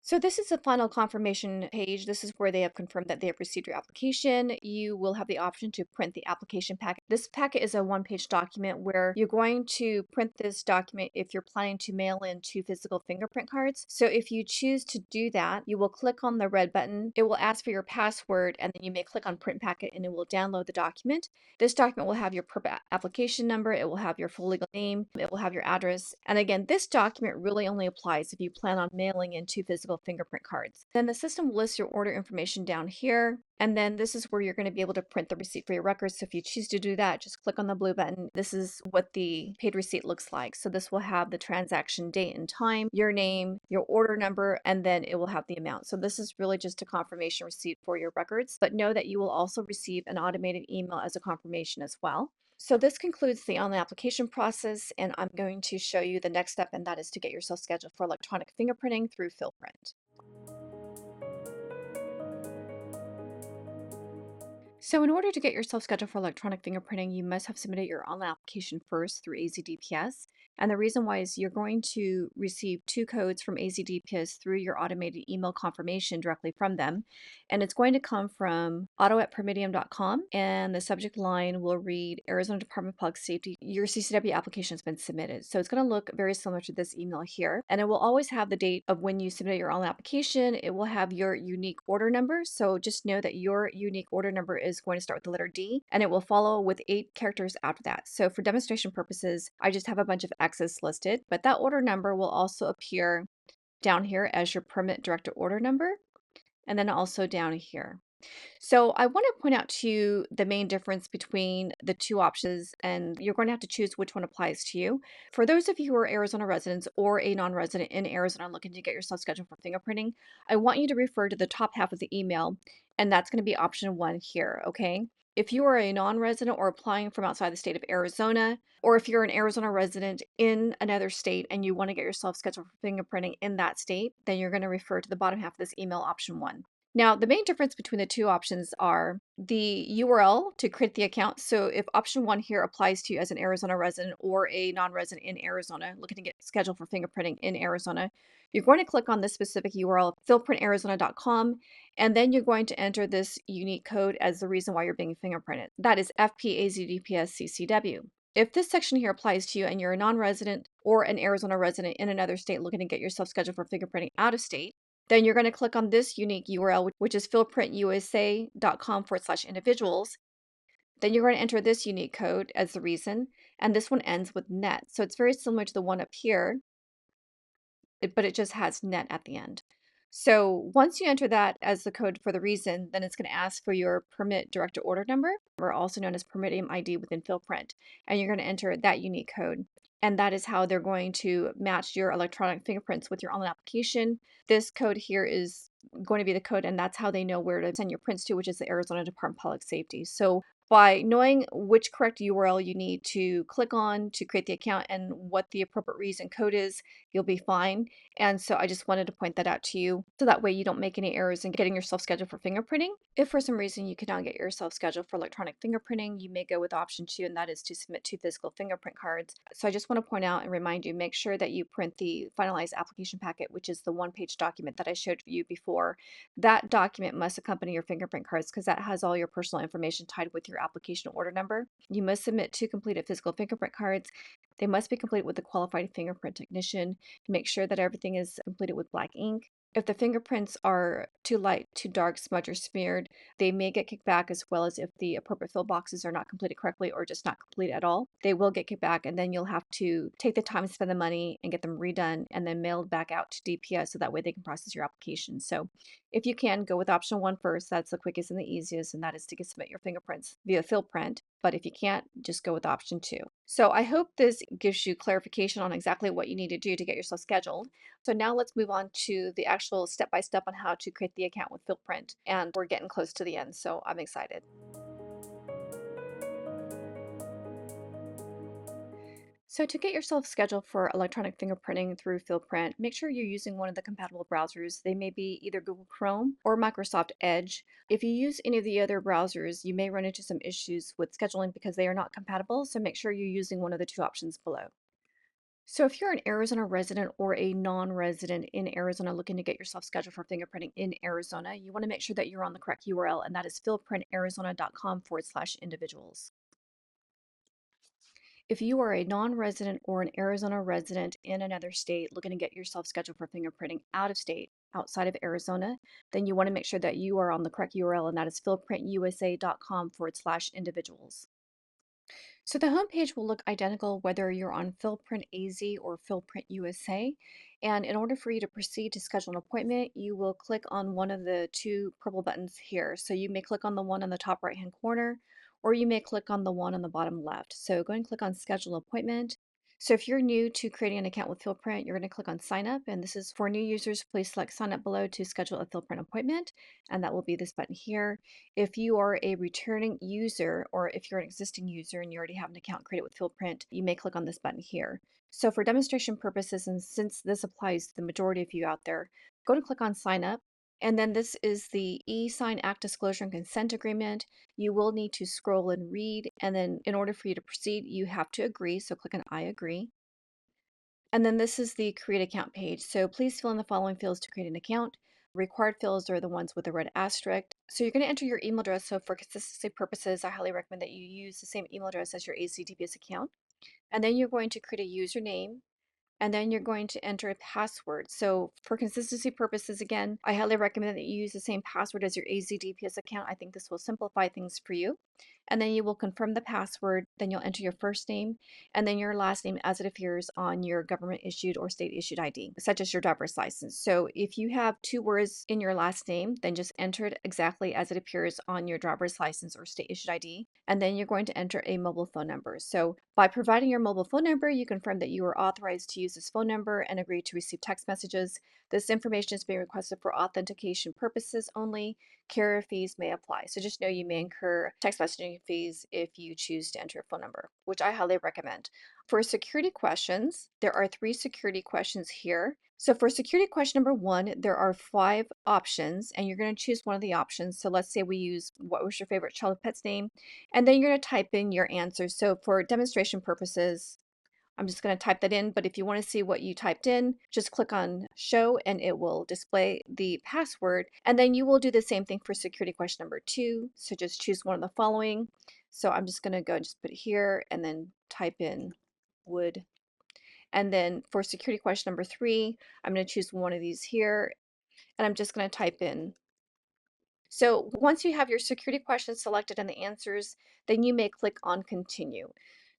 Speaker 1: So this is the final confirmation page. This is where they have confirmed that they have received your application. You will have the option to print the application packet. This packet is a one-page document where you're going to print this document if you're planning to mail in 2 physical fingerprint cards. So if you choose to do that, you will click on the red button. It will ask for your password, and then you may click on print packet and it will download the document. This document will have your application number, it will have your full legal name, it will have your address. And again, this document really only applies if you plan on mailing in 2 physical fingerprint cards. Then the system will list your order information down here. And then this is where you're going to be able to print the receipt for your records. So if you choose to do that, just click on the blue button. This is what the paid receipt looks like. So this will have the transaction date and time, your name, your order number, and then it will have the amount. So this is really just a confirmation receipt for your records, but know that you will also receive an automated email as a confirmation as well. So this concludes the online application process, and I'm going to show you the next step, and that is to get yourself scheduled for electronic fingerprinting through Fieldprint. So in order to get yourself scheduled for electronic fingerprinting, you must have submitted your online application first through AZDPS. And the reason why is you're going to receive 2 codes from AZDPS through your automated email confirmation directly from them. And it's going to come from auto@permitium.com, and the subject line will read Arizona Department of Public Safety, your CCW application has been submitted. So it's going to look very similar to this email here. And it will always have the date of when you submitted your online application. It will have your unique order number. So just know that your unique order number is going to start with the letter D, and it will follow with 8 characters after that. So for demonstration purposes, I just have a bunch of X's listed, but that order number will also appear down here as your permit directed order number, and then also down here. So I want to point out to you the main difference between the 2 options, and you're going to have to choose which one applies to you. For those of you who are Arizona residents or a non-resident in Arizona looking to get yourself scheduled for fingerprinting, I want you to refer to the top half of the email, and that's going to be option 1 here, okay? If you are a non-resident or applying from outside the state of Arizona, or if you're an Arizona resident in another state and you want to get yourself scheduled for fingerprinting in that state, then you're going to refer to the bottom half of this email, option 1. Now, the main difference between the 2 options are the URL to create the account. So if option 1 here applies to you as an Arizona resident or a non-resident in Arizona looking to get scheduled for fingerprinting in Arizona, you're going to click on this specific URL, fieldprintarizona.com, and then you're going to enter this unique code as the reason why you're being fingerprinted. That is FPAZDPS CCW. If this section here applies to you and you're a non-resident or an Arizona resident in another state looking to get yourself scheduled for fingerprinting out of state, then you're going to click on this unique URL, which is fieldprintusa.com/individuals. Then you're going to enter this unique code as the reason, and this one ends with net. So it's very similar to the one up here, but it just has net at the end. So once you enter that as the code for the reason, then it's going to ask for your permit director order number, or also known as permit aim ID within Fieldprint, and you're going to enter that unique code. And that is how they're going to match your electronic fingerprints with your online application. This code here is going to be the code, and that's how they know where to send your prints to, which is the Arizona Department of Public Safety. So by knowing which correct URL you need to click on to create the account and what the appropriate reason code is, you'll be fine. And so I just wanted to point that out to you so that way you don't make any errors in getting yourself scheduled for fingerprinting. If for some reason you cannot get yourself scheduled for electronic fingerprinting, you may go with option 2, and that is to submit 2 physical fingerprint cards. So I just want to point out and remind you, make sure that you print the finalized application packet, which is the one-page document that I showed you before. That document must accompany your fingerprint cards because that has all your personal information tied with your application order number. You must submit 2 completed physical fingerprint cards. They must be completed with a qualified fingerprint technician. Make sure that everything is completed with black ink. If the fingerprints are too light, too dark, smudged, or smeared, they may get kicked back, as well as if the appropriate fill boxes are not completed correctly or just not complete at all. They will get kicked back, and then you'll have to take the time to spend the money and get them redone and then mailed back out to DPS so that way they can process your application. So if you can, go with option 1 first. That's the quickest and the easiest, and that is to submit your fingerprints via Fieldprint. But if you can't, just go with option 2. So I hope this gives you clarification on exactly what you need to do to get yourself scheduled. So now let's move on to the actual step-by-step on how to create the account with Fieldprint. And we're getting close to the end, so I'm excited. So to get yourself scheduled for electronic fingerprinting through Fieldprint, make sure you're using one of the compatible browsers. They may be either Google Chrome or Microsoft Edge. If you use any of the other browsers, you may run into some issues with scheduling because they are not compatible, so make sure you're using one of the 2 options below. So if you're an Arizona resident or a non-resident in Arizona looking to get yourself scheduled for fingerprinting in Arizona, you want to make sure that you're on the correct URL, and that is fieldprintarizona.com/individuals. If you are a non-resident or an Arizona resident in another state looking to get yourself scheduled for fingerprinting out of state, outside of Arizona, then you want to make sure that you are on the correct URL, and that is fieldprintusa.com/individuals. So the homepage will look identical whether you're on Fieldprint AZ or Fieldprint USA. And in order for you to proceed to schedule an appointment, you will click on one of the 2 purple buttons here. So you may click on the one on the top right-hand corner, or you may click on the one on the bottom left. So go and click on Schedule Appointment. So if you're new to creating an account with Fieldprint, you're going to click on Sign Up, and this is for new users. Please select Sign Up below to schedule a Fieldprint appointment, and that will be this button here. If you are a returning user, or if you're an existing user and you already have an account created with Fieldprint, you may click on this button here. So for demonstration purposes, and since this applies to the majority of you out there, go to click on Sign Up. And then this is the e-sign act disclosure and consent agreement. You will need to scroll and read, and then in order for you to proceed, you have to agree. So click on I agree. And then this is the create account page. So please fill in the following fields to create an account. Required fields are the ones with the red asterisk. So you're going to enter your email address. So for consistency purposes, I highly recommend that you use the same email address as your AZDPS account. And then you're going to create a username, and then you're going to enter a password. So for consistency purposes, again, I highly recommend that you use the same password as your AZDPS account. I think this will simplify things for you. And then you will confirm the password, then you'll enter your first name and then your last name as it appears on your government issued or state issued ID, such as your driver's license. So if you have 2 words in your last name, then just enter it exactly as it appears on your driver's license or state issued ID. And then you're going to enter a mobile phone number. So by providing your mobile phone number, you confirm that you are authorized to use this phone number and agree to receive text messages. This information is being requested for authentication purposes only. Carrier fees may apply. So just know you may incur text messaging fees if you choose to enter a phone number, which I highly recommend. For security questions, there are 3 security questions here. So for security question number 1, there are 5 options, and you're going to choose one of the options. So let's say we use what was your favorite child pet's name, and then you're going to type in your answer. So for demonstration purposes, I'm just going to type that in, but if you want to see what you typed in, just click on show and it will display the password. And then you will do the same thing for security question number 2. So just choose one of the following. So I'm just going to go and just put here and then type in would. And then for security question number 3, I'm going to choose one of these here, and I'm just going to type in. So once you have your security questions selected and the answers, then you may click on continue.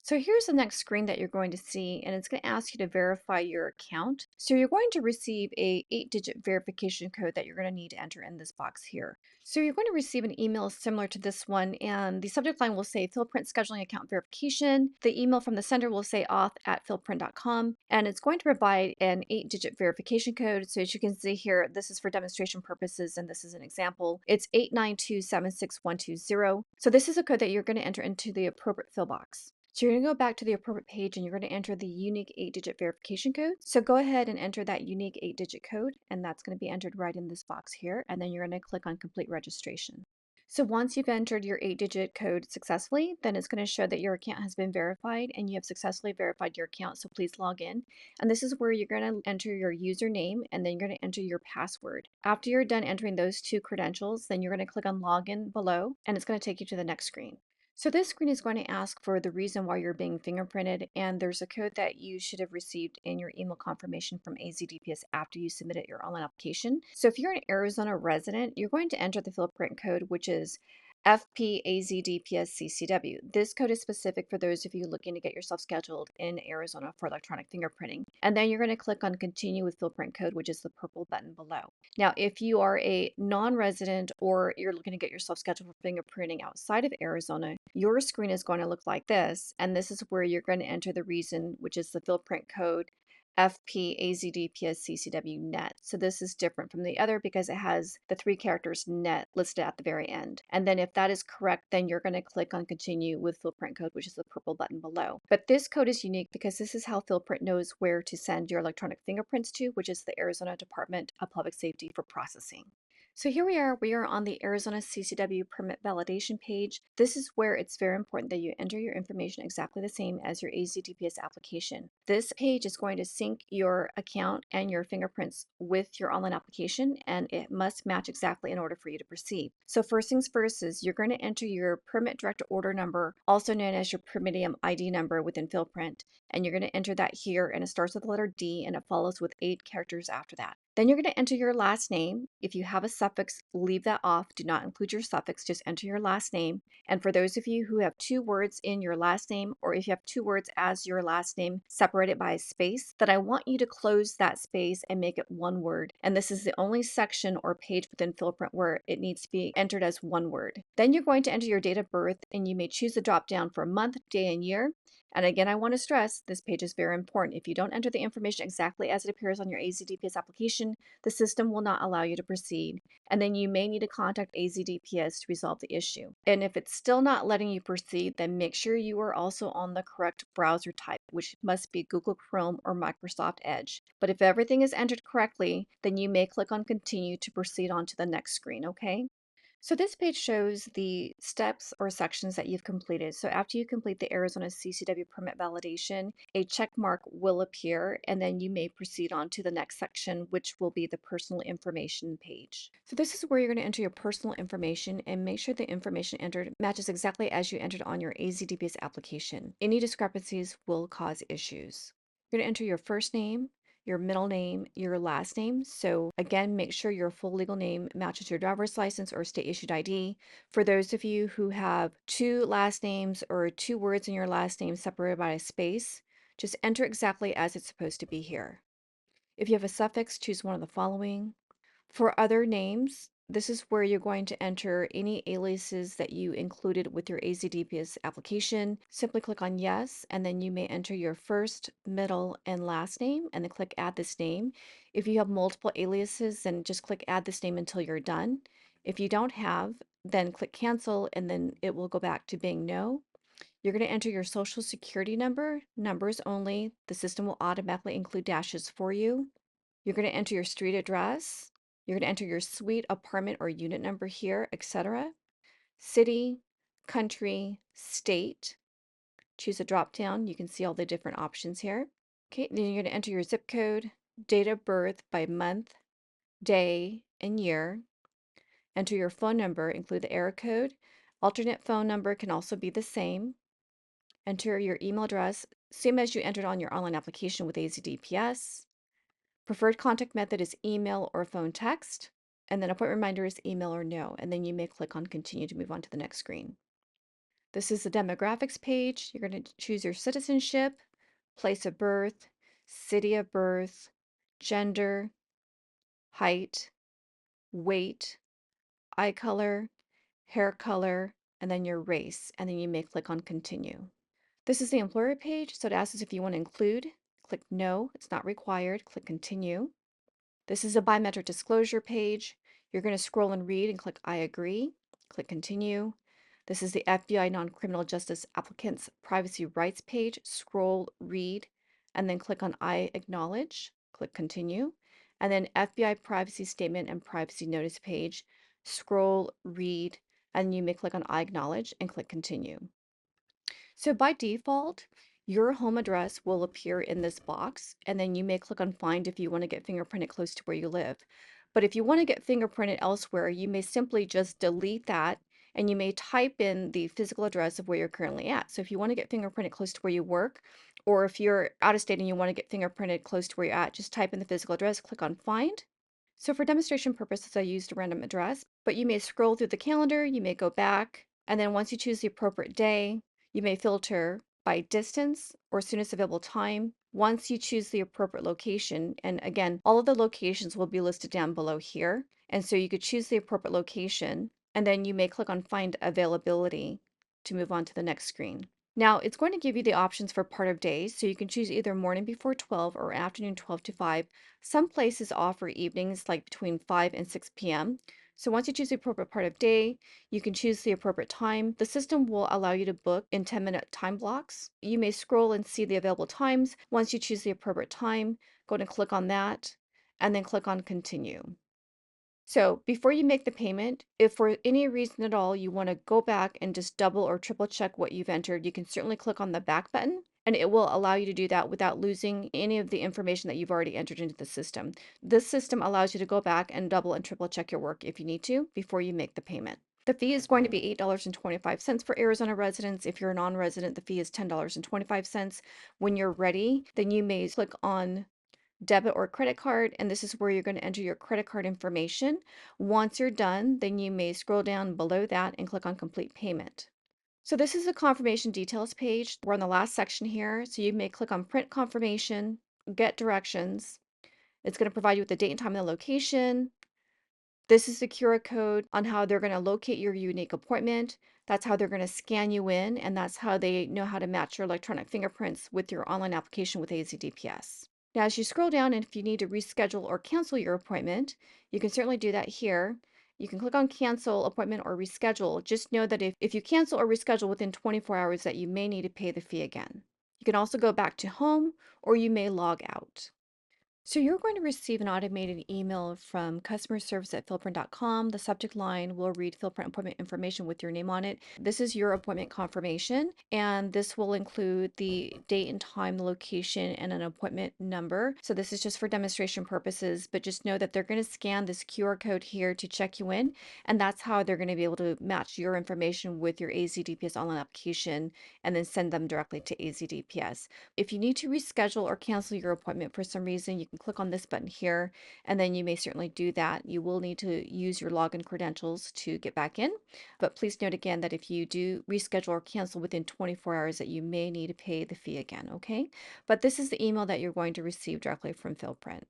Speaker 1: So here's the next screen that you're going to see, and it's going to ask you to verify your account. So you're going to receive a 8-digit verification code that you're going to need to enter in this box here. So you're going to receive an email similar to this one, and the subject line will say Fieldprint Scheduling Account Verification. The email from the sender will say auth@fieldprint.com, and it's going to provide an 8-digit verification code. So as you can see here, this is for demonstration purposes, and this is an example. It's 892762120. So this is a code that you're going to enter into the appropriate fill box. So you're going to go back to the appropriate page and you're going to enter the unique 8-digit verification code. So go ahead and enter that unique 8-digit code, and that's going to be entered right in this box here. And then you're going to click on complete registration. So once you've entered your 8-digit code successfully, then it's going to show that your account has been verified and you have successfully verified your account. So please log in. And this is where you're going to enter your username and then you're going to enter your password. After you're done entering those 2 credentials, then you're going to click on login below and it's going to take you to the next screen. So this screen is going to ask for the reason why you're being fingerprinted, and there's a code that you should have received in your email confirmation from AZDPS after you submitted your online application. So if you're an Arizona resident, you're going to enter the Fieldprint code, which is FP-AZDPS-CCW. This code is specific for those of you looking to get yourself scheduled in Arizona for electronic fingerprinting. And then you're going to click on Continue with Fieldprint code, which is the purple button below. Now, if you are a non-resident or you're looking to get yourself scheduled for fingerprinting outside of Arizona, your screen is going to look like this. And this is where you're going to enter the reason, which is the Fieldprint code FP-AZDPS-CCW net. So this is different from the other because it has the 3 characters net listed at the very end. And then if that is correct, then you're going to click on continue with Fieldprint code, which is the purple button below. But this code is unique because this is how Fieldprint knows where to send your electronic fingerprints to, which is the Arizona Department of Public Safety for processing. So here we are on the Arizona CCW Permit Validation page. This is where it's very important that you enter your information exactly the same as your AZDPS application. This page is going to sync your account and your fingerprints with your online application, and it must match exactly in order for you to proceed. So first things first is you're going to enter your Permit Direct Order number, also known as your Permitium ID number within Fieldprint, and you're going to enter that here, and it starts with the letter D and it follows with 8 characters after that. Then you're going to enter your last name. If you have a suffix, leave that off. Do not include your suffix, just enter your last name. And for those of you who have 2 words in your last name, or if you have 2 words as your last name separated by a space, then I want you to close that space and make it 1 word. And this is the only section or page within Fieldprint where it needs to be entered as 1 word. Then you're going to enter your date of birth, and you may choose the drop down for month, day, and year. And again, I want to stress this page is very important. If you don't enter the information exactly as it appears on your AZDPS application, the system will not allow you to proceed. And then you may need to contact AZDPS to resolve the issue. And if it's still not letting you proceed, then make sure you are also on the correct browser type, which must be Google Chrome or Microsoft Edge. But if everything is entered correctly, then you may click on continue to proceed on to the next screen, okay? So this page shows the steps or sections that you've completed. So after you complete the Arizona CCW permit validation, a check mark will appear, and then you may proceed on to the next section, which will be the personal information page. So this is where you're going to enter your personal information and make sure the information entered matches exactly as you entered on your AZDPS application. Any discrepancies will cause issues. You're going to enter your first name, your middle name, your last name. So again, make sure your full legal name matches your driver's license or state issued ID. For those of you who have 2 last names or 2 words in your last name separated by a space, just enter exactly as it's supposed to be here. If you have a suffix, choose one of the following. For other names, this is where you're going to enter any aliases that you included with your AZDPS application. Simply click on yes, and then you may enter your first, middle, and last name, and then click add this name. If you have multiple aliases, then just click add this name until you're done. If you don't have, then click cancel, and then it will go back to being no. You're going to enter your social security number, numbers only. The system will automatically include dashes for you. You're going to enter your street address. You're going to enter your suite, apartment, or unit number here, etc. City, country, state. Choose a drop down. You can see all the different options here. Okay, then you're going to enter your zip code, date of birth by month, day, and year. Enter your phone number, include the area code. Alternate phone number can also be the same. Enter your email address, same as you entered on your online application with AZDPS. Preferred contact method is email or phone text. And then appointment reminder is email or no. And then you may click on continue to move on to the next screen. This is the demographics page. You're going to choose your citizenship, place of birth, city of birth, gender, height, weight, eye color, hair color, and then your race. And then you may click on continue. This is the employer page, so it asks us if you want to include. Click no, it's not required. Click continue. This is a biometric disclosure page. You're going to scroll and read and click I agree. Click continue. This is the FBI non-criminal justice applicants privacy rights page. Scroll, read, and then click on I acknowledge. Click continue. And then FBI privacy statement and privacy notice page. Scroll, read, and you may click on I acknowledge and click continue. So by default, your home address will appear in this box, and then you may click on find if you want to get fingerprinted close to where you live. But if you want to get fingerprinted elsewhere, you may simply just delete that and you may type in the physical address of where you're currently at. So if you want to get fingerprinted close to where you work, or if you're out of state and you want to get fingerprinted close to where you're at, just type in the physical address, click on find. So for demonstration purposes, I used a random address, but you may scroll through the calendar, you may go back, and then once you choose the appropriate day, you may filter by distance or soonest available time. Once you choose the appropriate location, and again, all of the locations will be listed down below here. And so you could choose the appropriate location, and then you may click on Find Availability to move on to the next screen. Now, it's going to give you the options for part of day, so you can choose either morning before 12 or afternoon 12 to 5. Some places offer evenings like between 5 and 6 p.m. So once you choose the appropriate part of day, you can choose the appropriate time. The system will allow you to book in 10-minute time blocks. You may scroll and see the available times. Once you choose the appropriate time, go ahead and click on that, and then click on Continue. So before you make the payment, if for any reason at all you want to go back and just double or triple check what you've entered, you can certainly click on the back button and it will allow you to do that without losing any of the information that you've already entered into the system. This system allows you to go back and double and triple check your work if you need to before you make the payment. The fee is going to be $8.25 for Arizona residents. If you're a non-resident, the fee is $10.25. When you're ready, then you may click on debit or credit card, and this is where you're going to enter your credit card information. Once you're done, then you may scroll down below that and click on complete payment. So this is the confirmation details page. We're on the last section here, so you may click on print confirmation, get directions. It's going to provide you with the date and time and the location. This is the QR code on how they're going to locate your unique appointment. That's how they're going to scan you in, and that's how they know how to match your electronic fingerprints with your online application with AZDPS. Now, as you scroll down, and if you need to reschedule or cancel your appointment, you can certainly do that here. You can click on cancel appointment or reschedule. Just know that if you cancel or reschedule within 24 hours that you may need to pay the fee again. You can also go back to home or you may log out. So you're going to receive an automated email from customer service at fieldprint.com. The subject line will read Fieldprint appointment information with your name on it. This is your appointment confirmation, and this will include the date and time, the location, and an appointment number. So this is just for demonstration purposes, but just know that they're going to scan this QR code here to check you in, and that's how they're going to be able to match your information with your AZDPS online application and then send them directly to AZDPS. If you need to reschedule or cancel your appointment for some reason, you can click on this button here, and then you may certainly do that. You will need to use your login credentials to get back in, but please note again that if you do reschedule or cancel within 24 hours that you may need to pay the fee again, okay? But this is the email that you're going to receive directly from Fieldprint.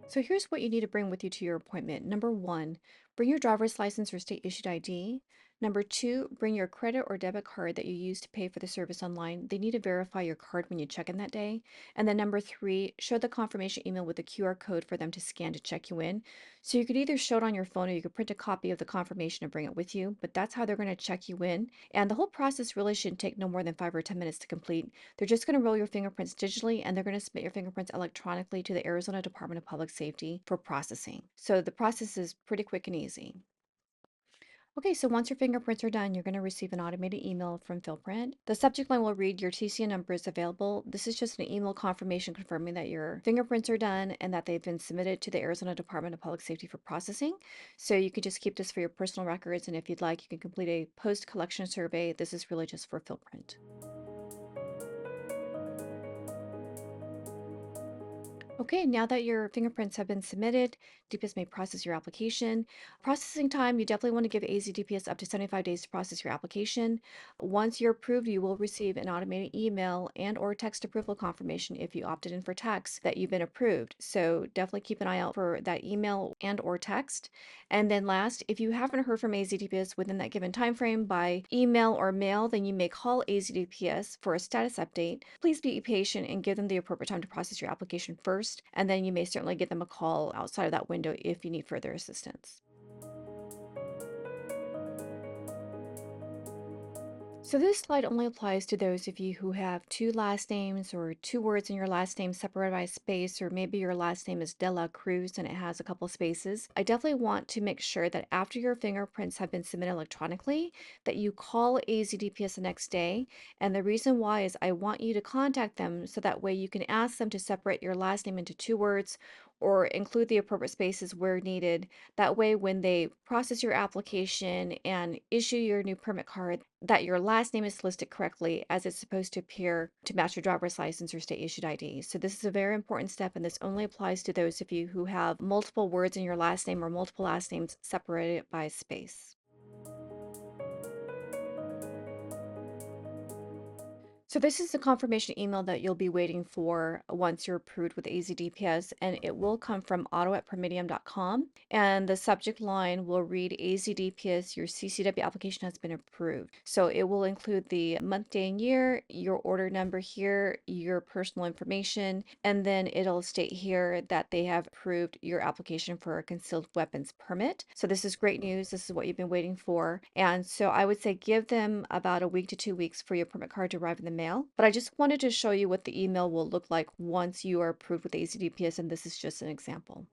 Speaker 1: So here's what you need to bring with you to your appointment. Number one, bring your driver's license or state issued ID. Number two, bring your credit or debit card that you use to pay for the service online. They need to verify your card when you check in that day. And then number three, show the confirmation email with the QR code for them to scan to check you in. So you could either show it on your phone or you could print a copy of the confirmation and bring it with you, but that's how they're going to check you in. And the whole process really shouldn't take no more than 5 or 10 minutes to complete. They're just going to roll your fingerprints digitally and they're going to submit your fingerprints electronically to the Arizona Department of Public Safety for processing. So the process is pretty quick and easy. Okay, so once your fingerprints are done, you're going to receive an automated email from Fieldprint. The subject line will read your TCN number is available. This is just an email confirmation confirming that your fingerprints are done and that they've been submitted to the Arizona Department of Public Safety for processing. So you can just keep this for your personal records, and if you'd like, you can complete a post-collection survey. This is really just for Fieldprint. Okay, now that your fingerprints have been submitted, DPS may process your application. Processing time, you definitely want to give AZDPS up to 75 days to process your application. Once you're approved, you will receive an automated email and or text approval confirmation if you opted in for text that you've been approved. So definitely keep an eye out for that email and or text. And then last, if you haven't heard from AZDPS within that given time frame by email or mail, then you may call AZDPS for a status update. Please be patient and give them the appropriate time to process your application first, and then you may certainly give them a call outside of that window if you need further assistance. So this slide only applies to those of you who have two last names or two words in your last name separated by a space, or maybe your last name is De La Cruz and it has a couple spaces. I definitely want to make sure that after your fingerprints have been submitted electronically, that you call AZDPS the next day. And the reason why is I want you to contact them so that way you can ask them to separate your last name into two words or include the appropriate spaces where needed. That way, when they process your application and issue your new permit card, that your last name is listed correctly as it's supposed to appear to match your driver's license or state issued ID. So this is a very important step, and this only applies to those of you who have multiple words in your last name or multiple last names separated by a space. So this is the confirmation email that you'll be waiting for once you're approved with AZDPS, and it will come from auto@permitium.com, and the subject line will read AZDPS, your CCW application has been approved. So it will include the month, day, and year, your order number here, your personal information, and then it'll state here that they have approved your application for a concealed weapons permit. So this is great news. This is what you've been waiting for. And so I would say give them about a week to 2 weeks for your permit card to arrive in the mail. But I just wanted to show you what the email will look like once you are approved with AZDPS, and this is just an example.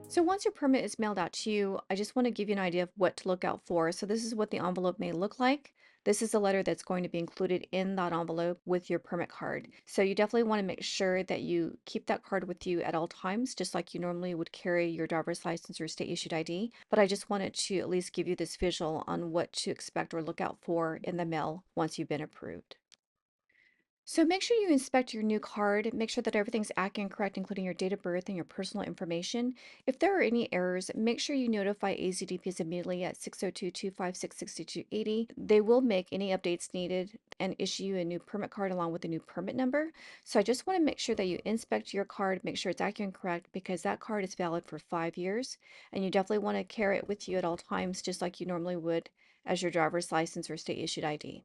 Speaker 1: So once your permit is mailed out to you, I just want to give you an idea of what to look out for. So this is what the envelope may look like. This is a letter that's going to be included in that envelope with your permit card. So you definitely want to make sure that you keep that card with you at all times, just like you normally would carry your driver's license or state issued ID. But I just wanted to at least give you this visual on what to expect or look out for in the mail once you've been approved. So make sure you inspect your new card. Make sure that everything's accurate and correct, including your date of birth and your personal information. If there are any errors, make sure you notify AZDPS immediately at 602-256-6280. They will make any updates needed and issue you a new permit card along with a new permit number. So I just want to make sure that you inspect your card, make sure it's accurate and correct, because that card is valid for 5 years. And you definitely want to carry it with you at all times, just like you normally would as your driver's license or state issued ID.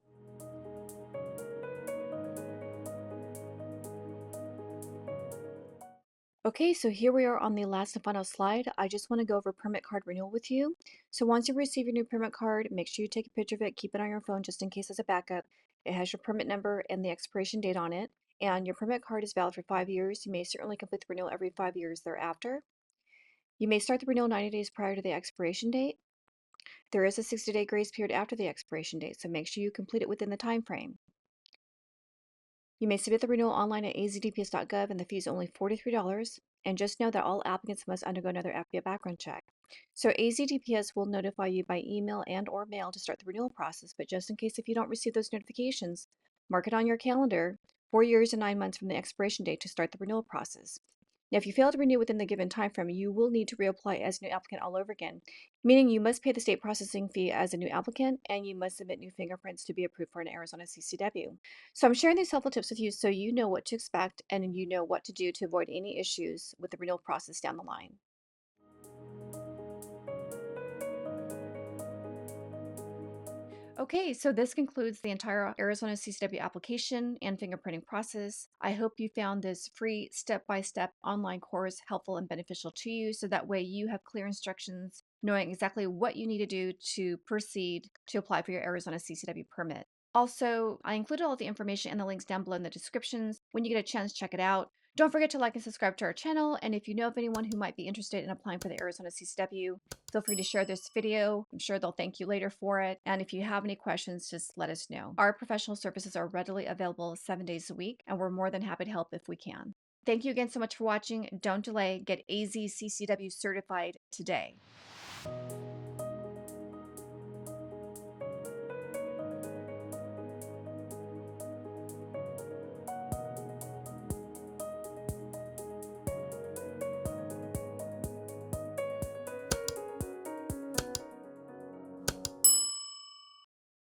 Speaker 1: Okay, so here we are on the last and final slide. I just want to go over permit card renewal with you. So once you receive your new permit card, make sure you take a picture of it, keep it on your phone just in case as a backup. It has your permit number and the expiration date on it. And your permit card is valid for 5 years. You may certainly complete the renewal every 5 years thereafter. You may start the renewal 90 days prior to the expiration date. There is a 60-day grace period after the expiration date, so make sure you complete it within the time frame. You may submit the renewal online at azdps.gov, and the fee is only $43. And just know that all applicants must undergo another FBI background check. So AZDPS will notify you by email and or mail to start the renewal process, but just in case if you don't receive those notifications, mark it on your calendar 4 years and 9 months from the expiration date to start the renewal process. Now, if you fail to renew within the given time frame, you will need to reapply as a new applicant all over again, meaning you must pay the state processing fee as a new applicant and you must submit new fingerprints to be approved for an Arizona CCW. So I'm sharing these helpful tips with you so you know what to expect and you know what to do to avoid any issues with the renewal process down the line. Okay, so this concludes the entire Arizona CCW application and fingerprinting process. I hope you found this free step-by-step online course helpful and beneficial to you, so that way you have clear instructions knowing exactly what you need to do to proceed to apply for your Arizona CCW permit. Also, I included all the information and the links down below in the descriptions. When you get a chance, check it out. Don't forget to like and subscribe to our channel, and if you know of anyone who might be interested in applying for the Arizona CCW, feel free to share this video. I'm sure they'll thank you later for it. And if you have any questions, just let us know. Our professional services are readily available 7 days a week, and we're more than happy to help if we can. Thank you again so much for watching. Don't delay. Get AZ CCW certified today.